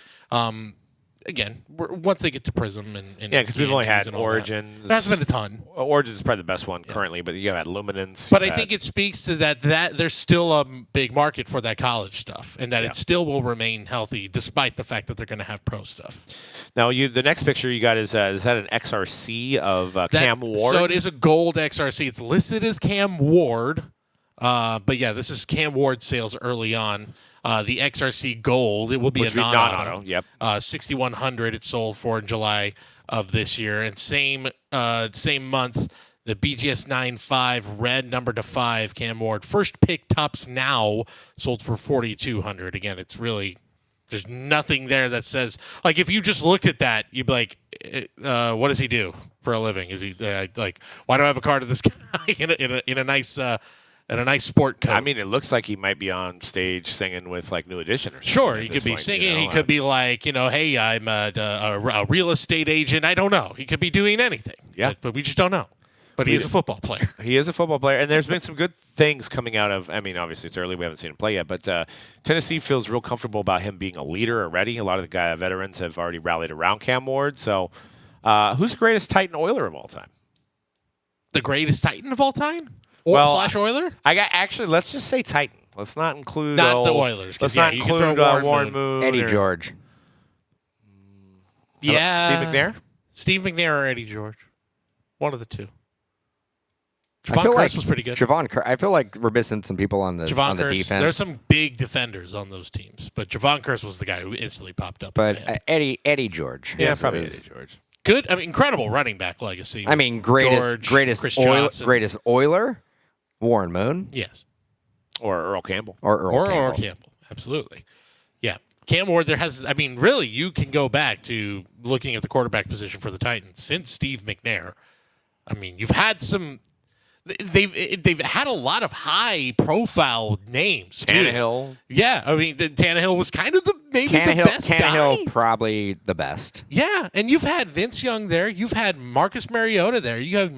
Again, once they get to Prism and because we've only had Origins. There hasn't been a ton. Origins is probably the best one currently, but you have Luminance. But I think it speaks to that there's still a big market for that college stuff, and that it still will remain healthy despite the fact that they're going to have pro stuff. Now, the next picture you got is that an XRC of Cam Ward? So it is a gold XRC. It's listed as Cam Ward, but yeah, this is Cam Ward sales early on. The XRC Gold, it will be a non-auto. Yep. 6,100 it sold for in July of this year. And same month, the BGS 9.5 red number to 5 Cam Ward. First pick tops now sold for 4,200. Again, it's really, there's nothing there that says, if you just looked at that, you'd be like, what does he do for a living? Is he why do I have a card of this guy in a nice and a nice sport coat? I mean, it looks like he might be on stage singing with New Edition or something. Sure, he could be singing. He could be hey, I'm a real estate agent. I don't know. He could be doing anything. Yeah. But we just don't know. But he is a football player. He is a football player, and there's been some good things coming out of. I mean, obviously it's early; we haven't seen him play yet. But Tennessee feels real comfortable about him being a leader already. A lot of the veterans have already rallied around Cam Ward. So, who's the greatest Titan Oiler of all time? The greatest Titan of all time? Slash Oiler? Let's just say Titan. Let's not include the Oilers. Let's not include Warren Moon, Eddie George. Yeah, Steve McNair. Steve McNair or Eddie George, one of the two. I Javon feel Curse like was pretty good. I feel like we're missing some people on the defense. There's some big defenders on those teams, but Javon Curse was the guy who instantly popped up. But Eddie George. Yeah, probably Eddie George. Good. I mean, incredible running back legacy. I mean, greatest Oiler, Warren Moon. Yes. Or Earl Campbell. Or Earl Campbell. Absolutely. Yeah. Cam Ward, really, you can go back to looking at the quarterback position for the Titans since Steve McNair. I mean, you've had some. They've had a lot of high profile names too. Tannehill. Yeah, I mean, Tannehill was kind of the best Tannehill guy. Probably the best. Yeah, and you've had Vince Young there. You've had Marcus Mariota there. You have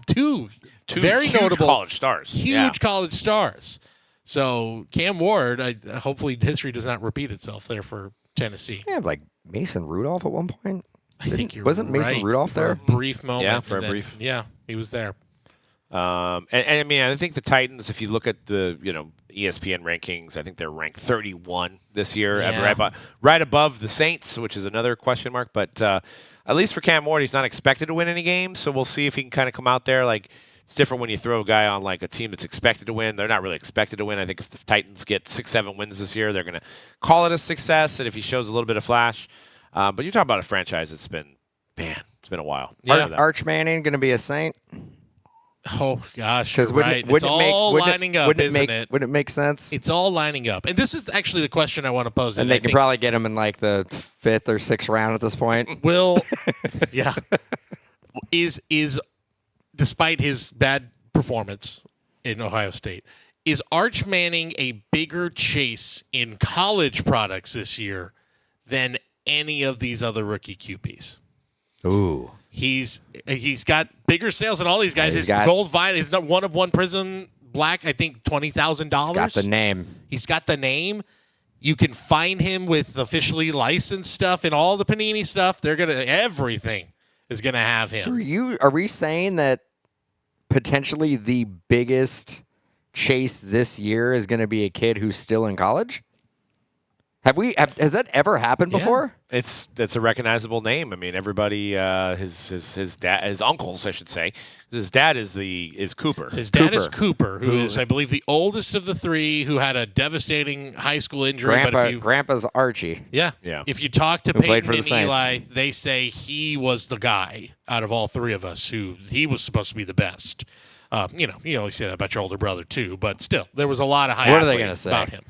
two very huge notable college stars. Huge college stars. So Cam Ward, hopefully history does not repeat itself there for Tennessee. Yeah, like Mason Rudolph at one point. I think you're wasn't Mason right. Rudolph there? For a brief moment. Yeah, for a brief. Yeah, he was there. And I mean, I think the Titans, if you look at the ESPN rankings, I think they're ranked 31 this year, right above the Saints, which is another question mark. But at least for Cam Ward, he's not expected to win any games, so we'll see if he can kind of come out there. Like, it's different when you throw a guy on like a team that's expected to win. They're not really expected to win. I think if the Titans get 6-7 wins this year, they're going to call it a success. And if he shows a little bit of flash, but you're talking about a franchise that's been, it's been a while. Yeah. Arch Manning going to be a Saint. Oh gosh, because it's all lining up, isn't it? Wouldn't it make sense? It's all lining up, and this is actually the question I want to pose. And they can probably get him in like the 5th or 6th round at this point. Yeah, is despite his bad performance in Ohio State, is Arch Manning a bigger chase in college products this year than any of these other rookie QBs? Ooh. He's got bigger sales than all these guys. His gold vinyl is not one of one Prism Black. I think $20,000. He's got the name. He's got the name. You can find him with officially licensed stuff and all the Panini stuff. Everything is gonna have him. So are we saying that potentially the biggest chase this year is going to be a kid who's still in college? Has that ever happened before? It's a recognizable name. I mean, everybody, his dad, his uncles, I should say. His dad is Cooper. His dad is Cooper, who is, I believe, the oldest of the three, who had a devastating high school injury. Grandpa's Archie. Yeah. If you talk to Peyton and Eli, they say he was the guy out of all three of us who he was supposed to be the best. You always say that about your older brother too, but still, there was a lot of high. What are they going to say about him?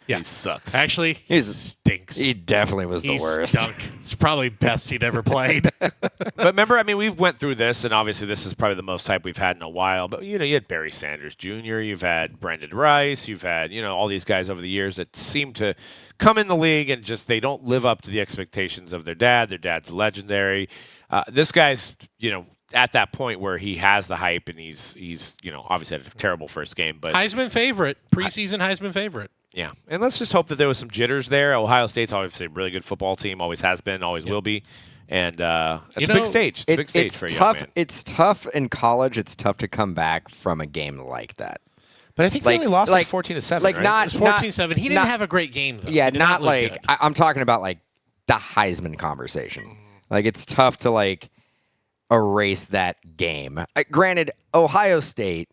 Yeah. He sucks. Actually, he stinks. He definitely was the worst. Stunk. It's probably best he'd ever played. But remember, I mean, we went through this, and obviously this is probably the most hype we've had in a while. But, you had Barry Sanders Jr., you've had Brendan Rice, you've had, all these guys over the years that seem to come in the league and just they don't live up to the expectations of their dad. Their dad's legendary. This guy's, at that point where he has the hype and he's obviously had a terrible first game. But Heisman favorite, preseason Heisman favorite. Yeah, and let's just hope that there was some jitters there. Ohio State's obviously a really good football team, always has been, always will be, and it's a big stage. It's a big stage for a young man. It's tough in college. It's tough to come back from a game like that. But I think they only lost 14-7. Like right? Not 14-7. He didn't have a great game though. Yeah, not like I'm talking about like the Heisman conversation. Like it's tough to erase that game. Granted, Ohio State.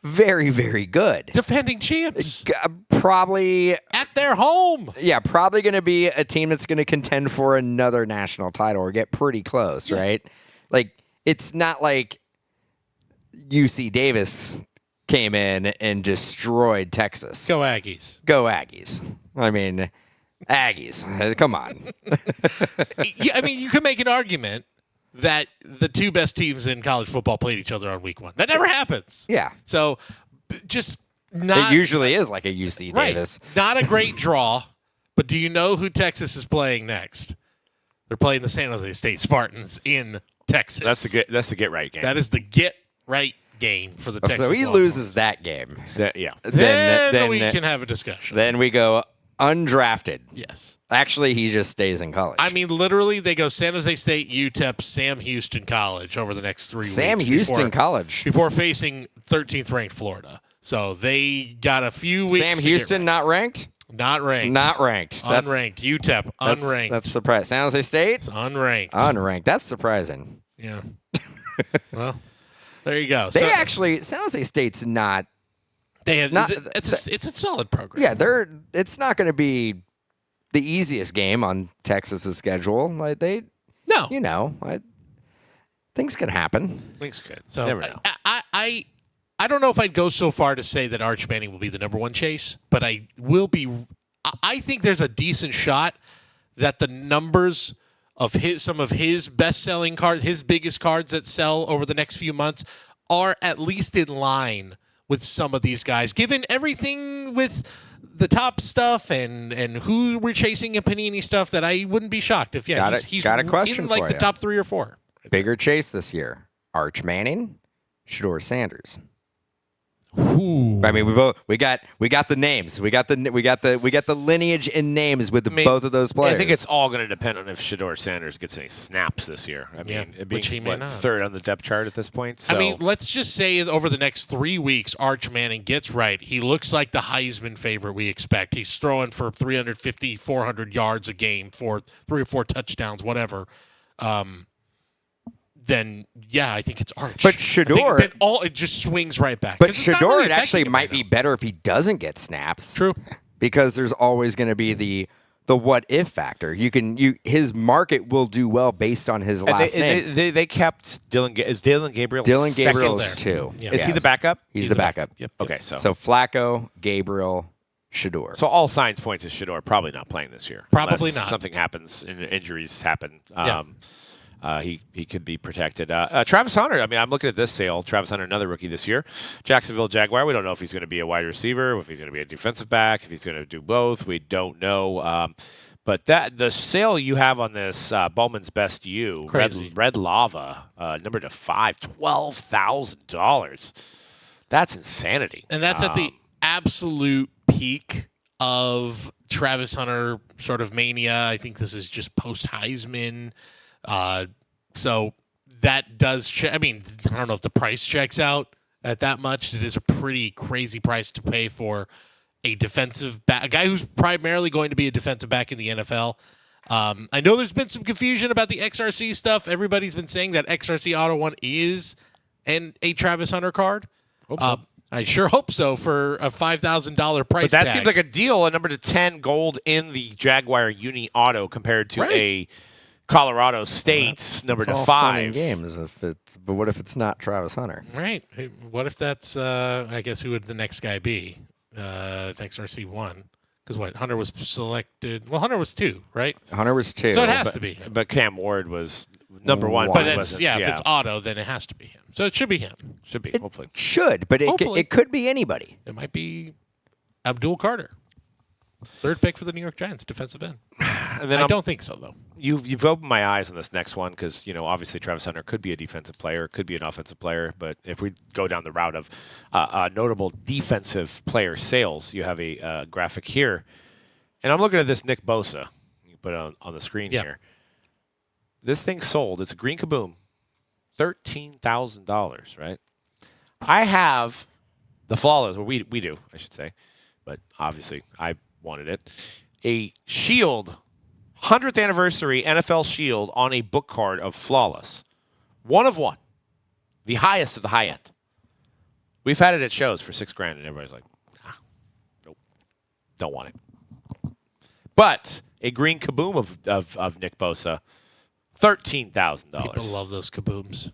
Very, very good. Defending champs. Probably. At their home. Yeah, probably going to be a team that's going to contend for another national title or get pretty close, right? Like, it's not like UC Davis came in and destroyed Texas. Go Aggies. Go Aggies. I mean, Aggies. Come on. I mean, you could make an argument that the two best teams in college football played each other on week one. That never happens. Yeah. So just not. It usually is like a UC Davis. Not a great draw, but do you know who Texas is playing next? They're playing the San Jose State Spartans in Texas. That's the get right game. That is the get right game for the Texas So he Longhorns. loses that game. Yeah. Then we can have a discussion. Then we go undrafted. Yes. Actually, he just stays in college. I mean, literally, they go San Jose State, UTEP, Sam Houston College over the next 3 weeks. Sam Houston College. Before facing 13th ranked Florida. So they got a few weeks. Sam Houston not ranked? Not ranked. Not ranked. Unranked. UTEP, unranked. That's surprising. San Jose State? It's unranked. Unranked. That's surprising. Yeah. Well, there you go. They actually, San Jose State's not. They have. Not- it's a solid program. Yeah, it's not going to be the easiest game on Texas's schedule. Like things can happen. Things good. So Never know. I don't know if I'd go so far to say that Arch Manning will be the number one chase, but I will be. I think there's a decent shot that the numbers of some of his best-selling cards, his biggest cards that sell over the next few months, are at least in line with some of these guys. Given everything with the top stuff and who we're chasing in Panini stuff, that I wouldn't be shocked if he's got a question in like for the you. top 3 or 4. Bigger chase this year: Arch Manning, Shedeur Sanders. Ooh. I mean, we got the names. We got the lineage and names with both of those players. I think it's all going to depend on if Shedeur Sanders gets any snaps this year. I mean, it being which he may not. third on the depth chart at this point. So. I mean, let's just say over the next 3 weeks, Arch Manning gets right. He looks like the Heisman favorite we expect. He's throwing for 350, 400 yards a game, for 3 or 4 touchdowns, whatever. Then yeah, I think it's Arch. But Shedeur, then it just swings right back. But 'Cause it's not Shedeur, really it actually affecting him might right be now. better if he doesn't get snaps. True. Because there's always going to be the what if factor. His market will do well based on his last name. They kept Dylan. Is Dylan Gabriel? Dylan second Gabriel's there? 2. Yeah. Is he the backup? He's the backup. Yep. Okay, so Flacco, Gabriel, Shedeur. so all signs point to Shedeur probably not playing this year. Probably unless not. Something happens and injuries happen. Yeah. He could be protected. Travis Hunter, I mean, I'm looking at this sale. Travis Hunter, another rookie this year. Jacksonville Jaguar. We don't know if he's going to be a wide receiver, if he's going to be a defensive back, if he's going to do both. We don't know. But the sale you have on this Bowman's Best U, Crazy. Red Lava, number to 5, $12,000. That's insanity. And that's at the absolute peak of Travis Hunter sort of mania. I think this is just post Heisman. So that does I mean, I don't know if the price checks out at that much. It is a pretty crazy price to pay for a defensive back, a guy who's primarily going to be a defensive back in the NFL. I know there's been some confusion about the XRC stuff. Everybody's been saying that XRC Auto 1 is a Travis Hunter card. I sure hope so for a $5,000 price But that tag. seems like a deal, a number to 10 gold in the Jaguar Uni Auto compared to a Colorado State's number It's to all 5. fun and games but what if it's not Travis Hunter? Right. Hey, what if that's, I guess, who would the next guy be? Next RC1. Because what? Hunter was selected. Well, Hunter was 2, right? Hunter was 2. So it has to be him. But Cam Ward was number 1. But he it's, wasn't. if it's auto, then it has to be him. So it should be him. Should be, hopefully. Should, but Hopefully. it could be anybody. It might be Abdul Carter. 3rd pick for the New York Giants, defensive end. And then I don't think so, though. You've opened my eyes on this next one because, obviously Travis Hunter could be a defensive player, could be an offensive player. But if we go down the route of notable defensive player sales, you have a graphic here. And I'm looking at this Nick Bosa. You can put it on the screen here. This thing sold. It's a green kaboom. $13,000, right? I have the flawless, or we do, I should say. But obviously I wanted it. A Shield 100th anniversary NFL Shield on a book card of Flawless. 1 of 1. The highest of the high end. We've had it at shows for $6,000 and everybody's like, nope. Don't want it. But a green kaboom of Nick Bosa, $13,000. People love those kabooms.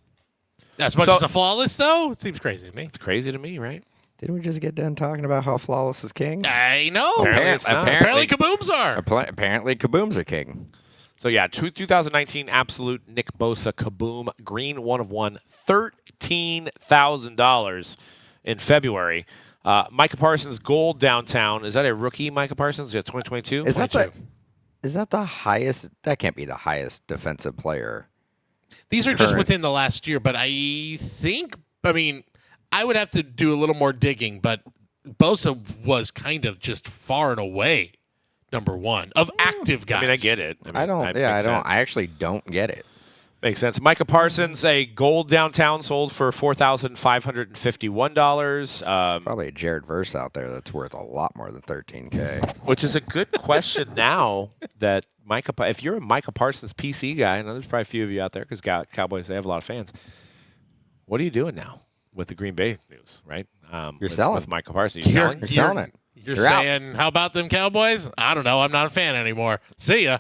As much as a flawless, though, it seems crazy to me. It's crazy to me, right? Didn't we just get done talking about how Flawless is king? I know. Apparently kabooms are. Apparently, Kaboom's a king. So, yeah, 2019 absolute Nick Bosa kaboom, green 1 of 1, $13,000 in February. Micah Parsons gold downtown. Is that a rookie Micah Parsons? Yeah, 2022? Is that the highest? That can't be the highest defensive player. These are just current. within the last year, but I think I mean, I would have to do a little more digging, but Bosa was kind of just far and away number one of active guys. I mean, I get it. I don't. That Yeah, makes I don't. sense. I actually don't get it. Makes sense. Micah Parsons, a gold downtown, sold for $4,551. Probably a Jared Verse out there that's worth a lot more than $13K. Which is a good question now that if you're a Micah Parsons PC guy, I know there's probably a few of you out there because Cowboys, they have a lot of fans. What are you doing now with the Green Bay news, right? You're selling. With Micah Parsons. You're selling? You're selling it. You're You're out. saying, how about them Cowboys? I don't know. I'm not a fan anymore. See ya.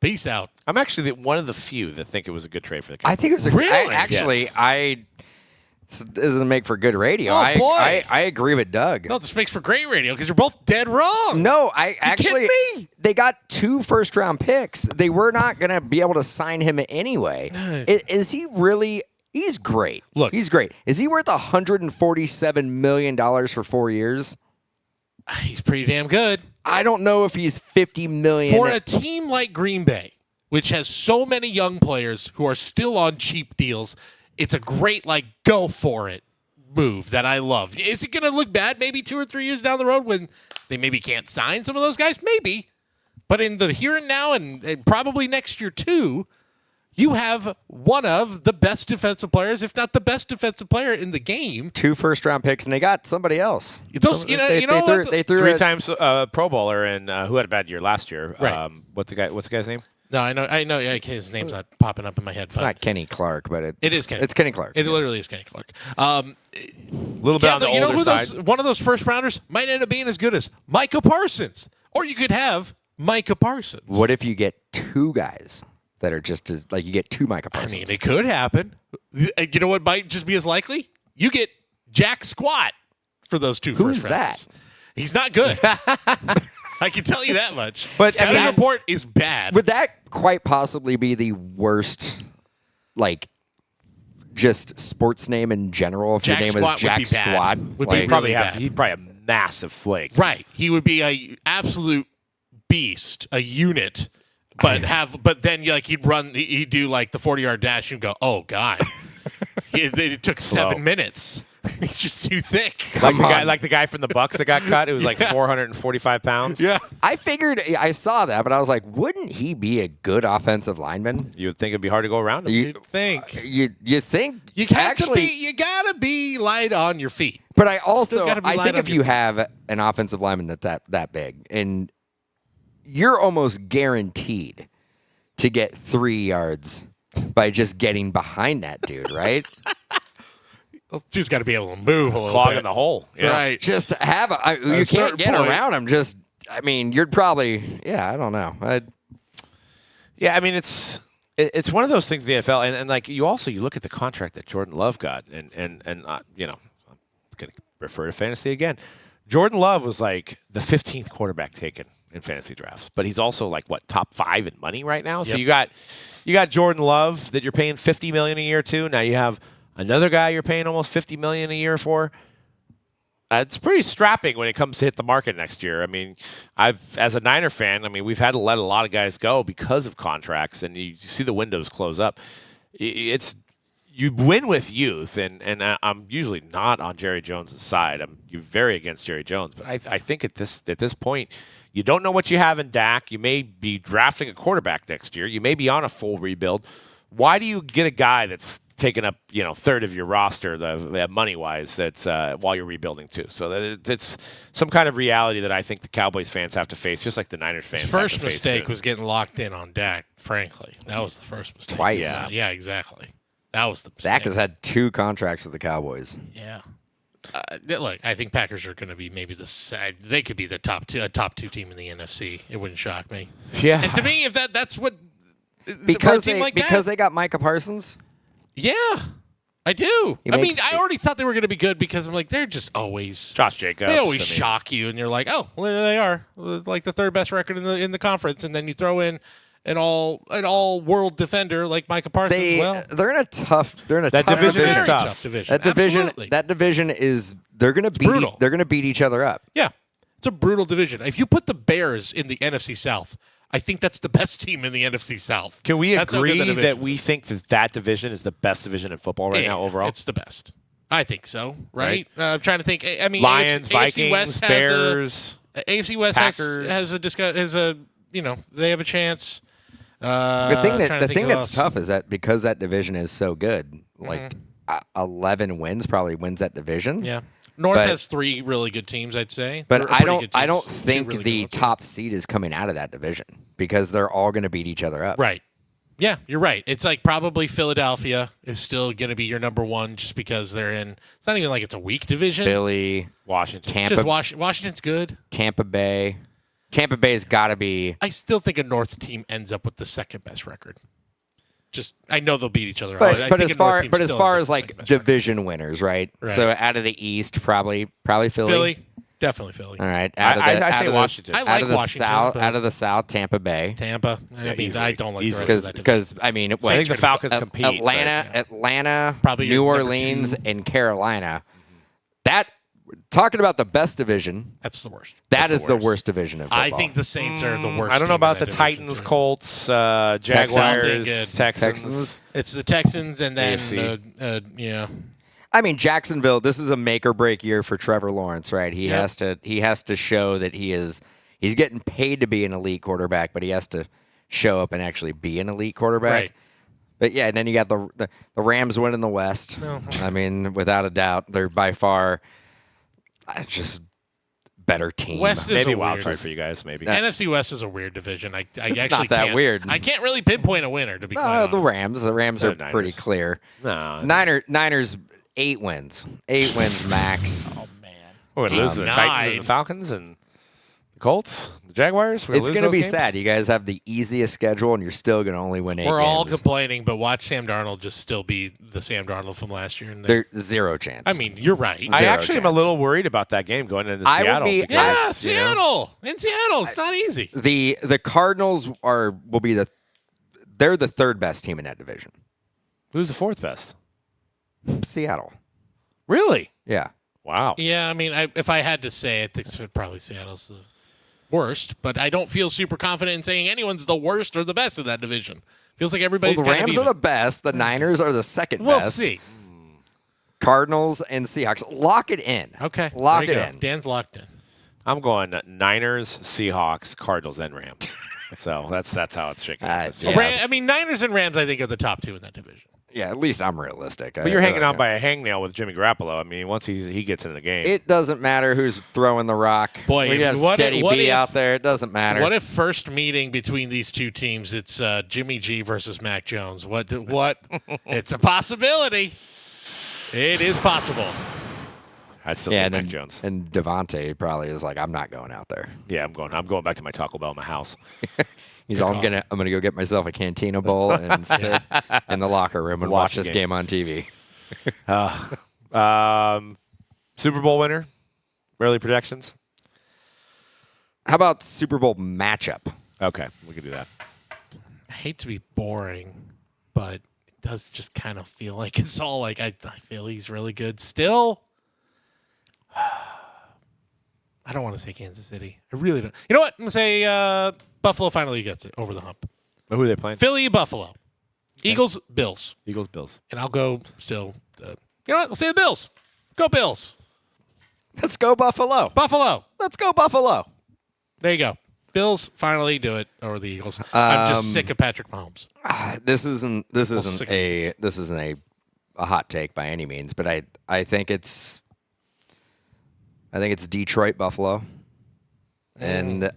Peace out. I'm actually one of the few that think it was a good trade for the Cowboys. I think it was a Really? Yes. This doesn't make for good radio. Oh, boy. I agree with Doug. No, this makes for great radio because you're both dead wrong. No, I actually kidding me? they got 2 first-round picks. They were not going to be able to sign him anyway. Is he really? He's great. Look. He's great. Is he worth $147 million for 4 years? He's pretty damn good. I don't know if he's $50 million. For a team like Green Bay, which has so many young players who are still on cheap deals, it's a great, go for it move that I love. Is it going to look bad maybe 2 or 3 years down the road when they maybe can't sign some of those guys? Maybe. But in the here and now and probably next year too, you have one of the best defensive players, if not the best defensive player in the game. 2 first-round picks, and they got somebody else. Those, They threw 3 a- times Pro Bowler and who had a bad year last year. Right. What's the guy's name? No, I know. Yeah, his name's not popping up in my head. It's not Kenny Clark, but it is Kenny. It's Kenny Clark. It literally is Kenny Clark. A little bit on the older side. One of those first rounders might end up being as good as Micah Parsons, or you could have Micah Parsons. What if you get 2 guys that are just as you get 2 Micah I Parsons? mean, it could happen. You know what might just be as likely? You get Jack Squat for those 2 Who's first rounders. that? He's not good. I can tell you that much. But, I Scouting mean, report is bad. Would that quite possibly be the worst, just sports name in general? If Jack your name Squat is would Jack be bad. Squat, Would be He'd probably really have bad. he'd probably have massive flakes. Right. He would be a absolute beast, a unit, but then he'd do the 40-yard dash and go, oh God. It took 7 minutes. He's just too thick. Like the guy from the Bucks that got cut. It was 445 pounds. Yeah. I figured I saw that, but I was like, wouldn't he be a good offensive lineman? You would think it'd be hard to go around him. You Think. you think You gotta be light on your feet. But I Still also gotta be I light think on if your you feet. have an offensive lineman that big, and you're almost guaranteed to get 3 yards by just getting behind that dude, right? Just got to be able to move a little Clogging bit. the hole. Yeah. Right. Just have you certain can't get point. around him. You're probably I don't know. Yeah, I mean it's one of those things in the NFL, and you look at the contract that Jordan Love got, and I'm going to refer to fantasy again. Jordan Love was the 15th quarterback taken in fantasy drafts, but he's also top 5 in money right now. So Yep. you got Jordan Love that you're paying $50 million a year to. Now you have another guy you're paying almost $50 million a year for. It's pretty strapping when it comes to hit the market next year. I mean, as a Niner fan, we've had to let a lot of guys go because of contracts, and you see the windows close up. You win with youth, and I'm usually not on Jerry Jones' side. I'm very against Jerry Jones, but I think at this point, you don't know what you have in Dak. You may be drafting a quarterback next year. You may be on a full rebuild. Why do you get a guy that's taking up third of your roster, the money wise, that's while you're rebuilding too? So it's some kind of reality that I think the Cowboys fans have to face, just like the Niners fans. His have first to face mistake soon. was getting locked in on Dak, frankly. That was the first mistake. Twice. Yeah, exactly. That was the mistake. Dak has had 2 contracts with the Cowboys. Yeah. Look, I think Packers are going to be maybe they could be the top 2 team in the NFC. It wouldn't shock me. Yeah. And to me, if that's what Because for a team they got Micah Parsons. yeah, I do. He I mean, makes- I already thought they were going to be good because I'm they're just always Josh Jacobs. they always shock you, and you're like, oh, well, there they are, like the 3rd best record in the conference, and then you throw in an all world defender like Micah Parsons. They're in a tough That tough division is very tough. division. That division is they're gonna brutal. they're gonna beat each other up. Yeah, it's a brutal division. If you put the Bears in the NFC South, I think that's the best team in the NFC South. Can we That's how good agree division that we think that division is the best division in football right now overall? It's the best. I think so, right? I'm trying to think. I mean, Lions, AFC Vikings, West Bears, AFC West Packers. has a they have a chance. The thing that's tough is that because that division is so good, like 11 wins probably wins that division. Yeah. North has 3 really good teams, I'd say. But I don't think the top seed is coming out of that division because they're all going to beat each other up. Right. Yeah, you're right. It's like probably Philadelphia is still going to be your number 1 just because they're in. It's not even like it's a weak division. Philly, Washington, Tampa, Washington's good. Tampa Bay. Tampa Bay's got to be. I still think a North team ends up with the second best record. Just I know they'll beat each other. But as far as like division winners, right? So out of the East, probably Philly. Philly, definitely Philly. All right. I say Washington. I like Washington. Out of the South, Tampa Bay. Tampa. I don't like the rest of that because I mean, I think the Falcons compete. Atlanta, probably New Orleans, and Carolina. That. Talking about the best division, that's the worst. That is the worst division of football. I think the Saints are the worst. I don't know about the division, Titans, Colts, Jaguars, Texans. It's the Texans and then yeah. I mean, Jacksonville. This is a make or break year for Trevor Lawrence, right? He has to show that he's getting paid to be an elite quarterback, but he has to show up and actually be an elite quarterback. Right. But yeah, and then you got the Rams winning the West. No. I mean, without a doubt, they're by far. Just better team. West is maybe a wild weird card for you guys. Maybe NFC West is a weird division. It's actually not that weird. I can't really pinpoint a winner to be quite honest. The Rams are pretty clear. No, Niners 8 wins, 8 wins max. Oh man, we're gonna lose to the Titans and the Falcons and the Colts, the Jaguars. It's going to be sad. You guys have the easiest schedule, and you're still going to only win 8 games. We're all complaining, but watch Sam Darnold just still be the Sam Darnold from last year. And there's zero chance. I mean, you're right. I actually am a little worried about that game going into Seattle. Seattle. In Seattle, it's not easy. The Cardinals will be they're the 3rd best team in that division. Who's the 4th best? Seattle. Really? Yeah. Wow. Yeah, I mean, if I had to say, I think probably Seattle's the worst, but I don't feel super confident in saying anyone's the worst or the best in that division. Feels like everybody's the Rams are the best. The Niners are the 2nd best. We'll see. Cardinals and Seahawks. Lock it in. Okay. Lock it in. Dan's locked in. I'm going Niners, Seahawks, Cardinals, then Rams. So that's how it's shaking out. I mean, Niners and Rams, I think, are the top 2 in that division. Yeah, at least I'm realistic. But you're hanging on by a hangnail with Jimmy Garoppolo. I mean, once he gets into the game. It doesn't matter who's throwing the rock. Boy, we got Steady B out there. It doesn't matter. What if first meeting between these 2 teams, it's Jimmy G versus Mac Jones? What? It's a possibility. It is possible. I'd still take Mac Jones. And Devontae probably is like, I'm not going out there. Yeah, I'm going back to my Taco Bell in my house. He's all, I'm gonna go get myself a Cantina bowl and sit in the locker room and watch this game on TV. Super Bowl winner, early predictions. How about Super Bowl matchup? Okay, we can do that. I hate to be boring, but it does just kind of feel like it's all like I feel he's really good still. I don't want to say Kansas City. I really don't. You know what? I'm going to say Buffalo finally gets it over the hump. But who are they playing? Philly, Buffalo. Okay. Eagles, Bills. Eagles, Bills. And I'll go still. You know what? I'll say the Bills. Go Bills. Let's go Buffalo. Buffalo. Let's go Buffalo. There you go. Bills finally do it over the Eagles. I'm just sick of Patrick Mahomes. This isn't a hot take by any means, but I think it's Detroit, Buffalo, and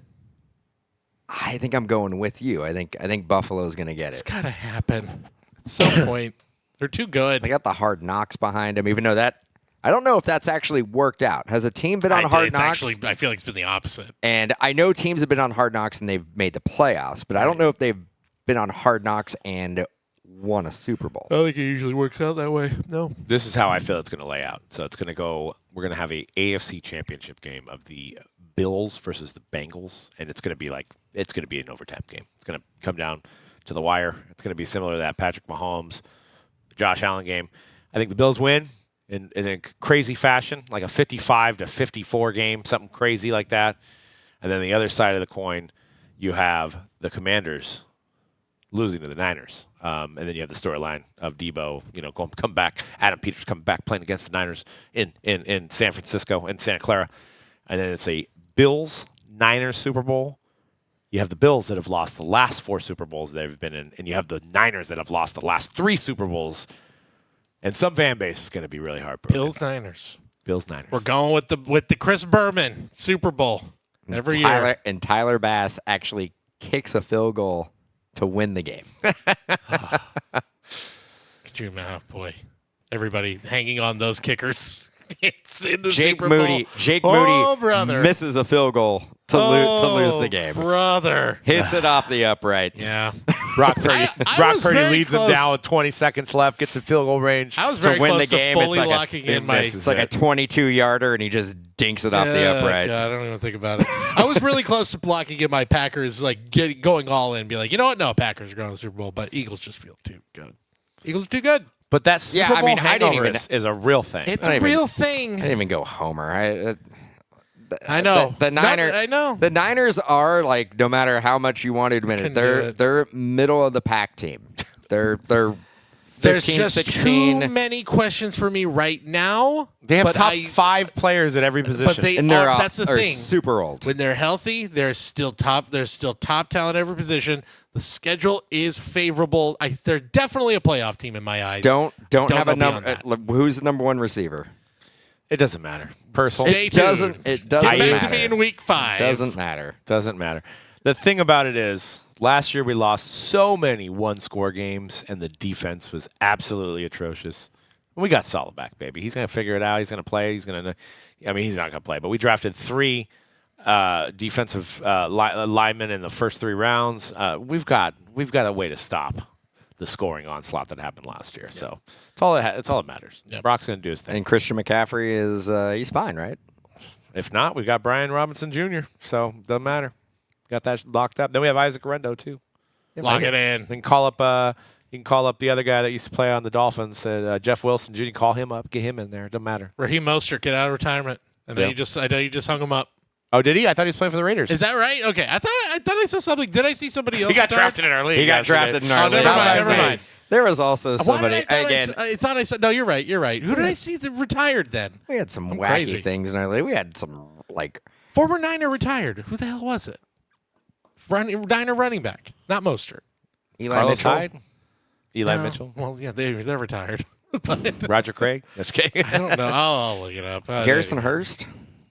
I think I'm going with you. I think Buffalo's going to get it. It's got to happen at some point. They're too good. They got the Hard Knocks behind them, even though that I don't know if that's actually worked out. Has a team been on Hard Knocks? Actually, I feel like it's been the opposite. And I know teams have been on Hard Knocks and they've made the playoffs, but I don't know if they've been on Hard Knocks and won a Super Bowl. I think it usually works out that way. No. This is how I feel it's going to lay out. So it's going to go. We're going to have a AFC Championship game of the Bills versus the Bengals, and it's going to be an overtime game. It's going to come down to the wire. It's going to be similar to that Patrick Mahomes, Josh Allen game. I think the Bills win in a crazy fashion, like a 55-54 game, something crazy like that. And then the other side of the coin, you have the Commanders losing to the Niners. And then you have the storyline of Debo, come back. Adam Peters coming back playing against the Niners in San Francisco and Santa Clara. And then it's a Bills-Niners Super Bowl. You have the Bills that have lost the last 4 Super Bowls they've been in, and you have the Niners that have lost the last 3 Super Bowls. And some fan base is going to be really heartbroken. Bills-Niners. Bills-Niners. We're going with the Chris Berman Super Bowl every year. And Tyler Bass actually kicks a field goal to win the game. Could you imagine? Boy, everybody hanging on those kickers. It's in the Jake Super Bowl. Moody. Jake Moody brother. misses a field goal to lose the game. Brother. Hits it off the upright. Yeah. Brock Purdy, I was very leads him close. down with 20 seconds left, gets in field goal range. I was very win close the game. to fully It's like locking in my. It's like a 22-yarder, and he just dinks it off the upright. God, I don't even think about it. I was really close to blocking in my Packers, going all in, be like, you know what? No, Packers are going to the Super Bowl, but Eagles just feel too good. Eagles are too good. But that Super Bowl I didn't hangover even- is a real thing. It's a real thing. I didn't even go Homer. I know. The Niners. I know. The Niners are like, no matter how much you want to admit it, Couldn't do it. they're middle of the pack team. They're 15, There's just 16. too many questions for me right now. They have but top 5 players at every position. But they And they're are, that's the are thing. super old. When they're healthy, there's still top talent at every position. The schedule is favorable. They're definitely a playoff team in my eyes. Don't have go a number. beyond Who's the number 1 receiver? It doesn't matter. Personally, Stay It tuned. doesn't. It Get doesn't back matter. to me in week 5. Doesn't matter. doesn't matter. The thing about it is, last year we lost so many one-score games, and the defense was absolutely atrocious. We got Solid back, baby. He's going to figure it out. He's going to play. He's not going to play, but we drafted 3 defensive linemen in the first 3 rounds. We've got a way to stop the scoring onslaught that happened last year. So it's all that matters. Yep. Brock's going to do his thing. And Christian McCaffrey is he's fine, right? If not, we've got Brian Robinson Jr., so doesn't matter. Got that locked up. Then we have Isaac Rendo, too. Lock it in. You can call up the other guy that used to play on the Dolphins, Jeff Wilson Jr. Call him up, get him in there. Doesn't matter. Raheem Mostert, get out of retirement. I know you just hung him up. Oh, did he? I thought he was playing for the Raiders. Is that right? Okay. I thought I saw something. Did I see somebody else? He got retired? drafted in our league. He got yesterday. drafted in our league. Never mind. There was also Why somebody did I again. I thought I said no. You're right. Who did I see that retired then? We had some wacky crazy. things in our league. We had some like Former Niner retired. Who the hell was it? Niner running back, not Mostert. Eli Carlos Mitchell. Hyde? Eli No. Mitchell? Well, yeah, they're retired. Roger Craig? That's kidding. I don't know. I'll look it up. Garrison Hurst.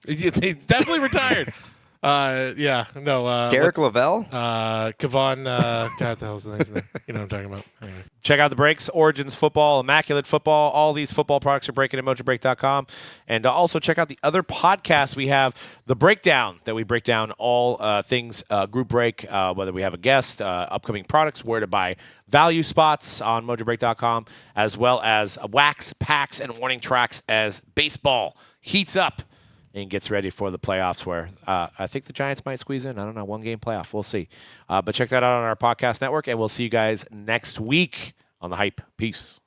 They definitely retired. Yeah, no. Derek Lavelle. Kevon. God, the hell's the next name? You know what I'm talking about. Anyway. Check out the breaks, Origins Football, Immaculate Football. All these football products are breaking at Mojobreak.com. And also check out the other podcasts we have. The Breakdown, that we break down all things group break, whether we have a guest, upcoming products, where to buy value spots on Mojobreak.com, as well as wax packs and warning tracks as baseball heats up and gets ready for the playoffs, where I think the Giants might squeeze in. I don't know, 1-game playoff. We'll see. But check that out on our podcast network, and we'll see you guys next week on The Hype. Peace.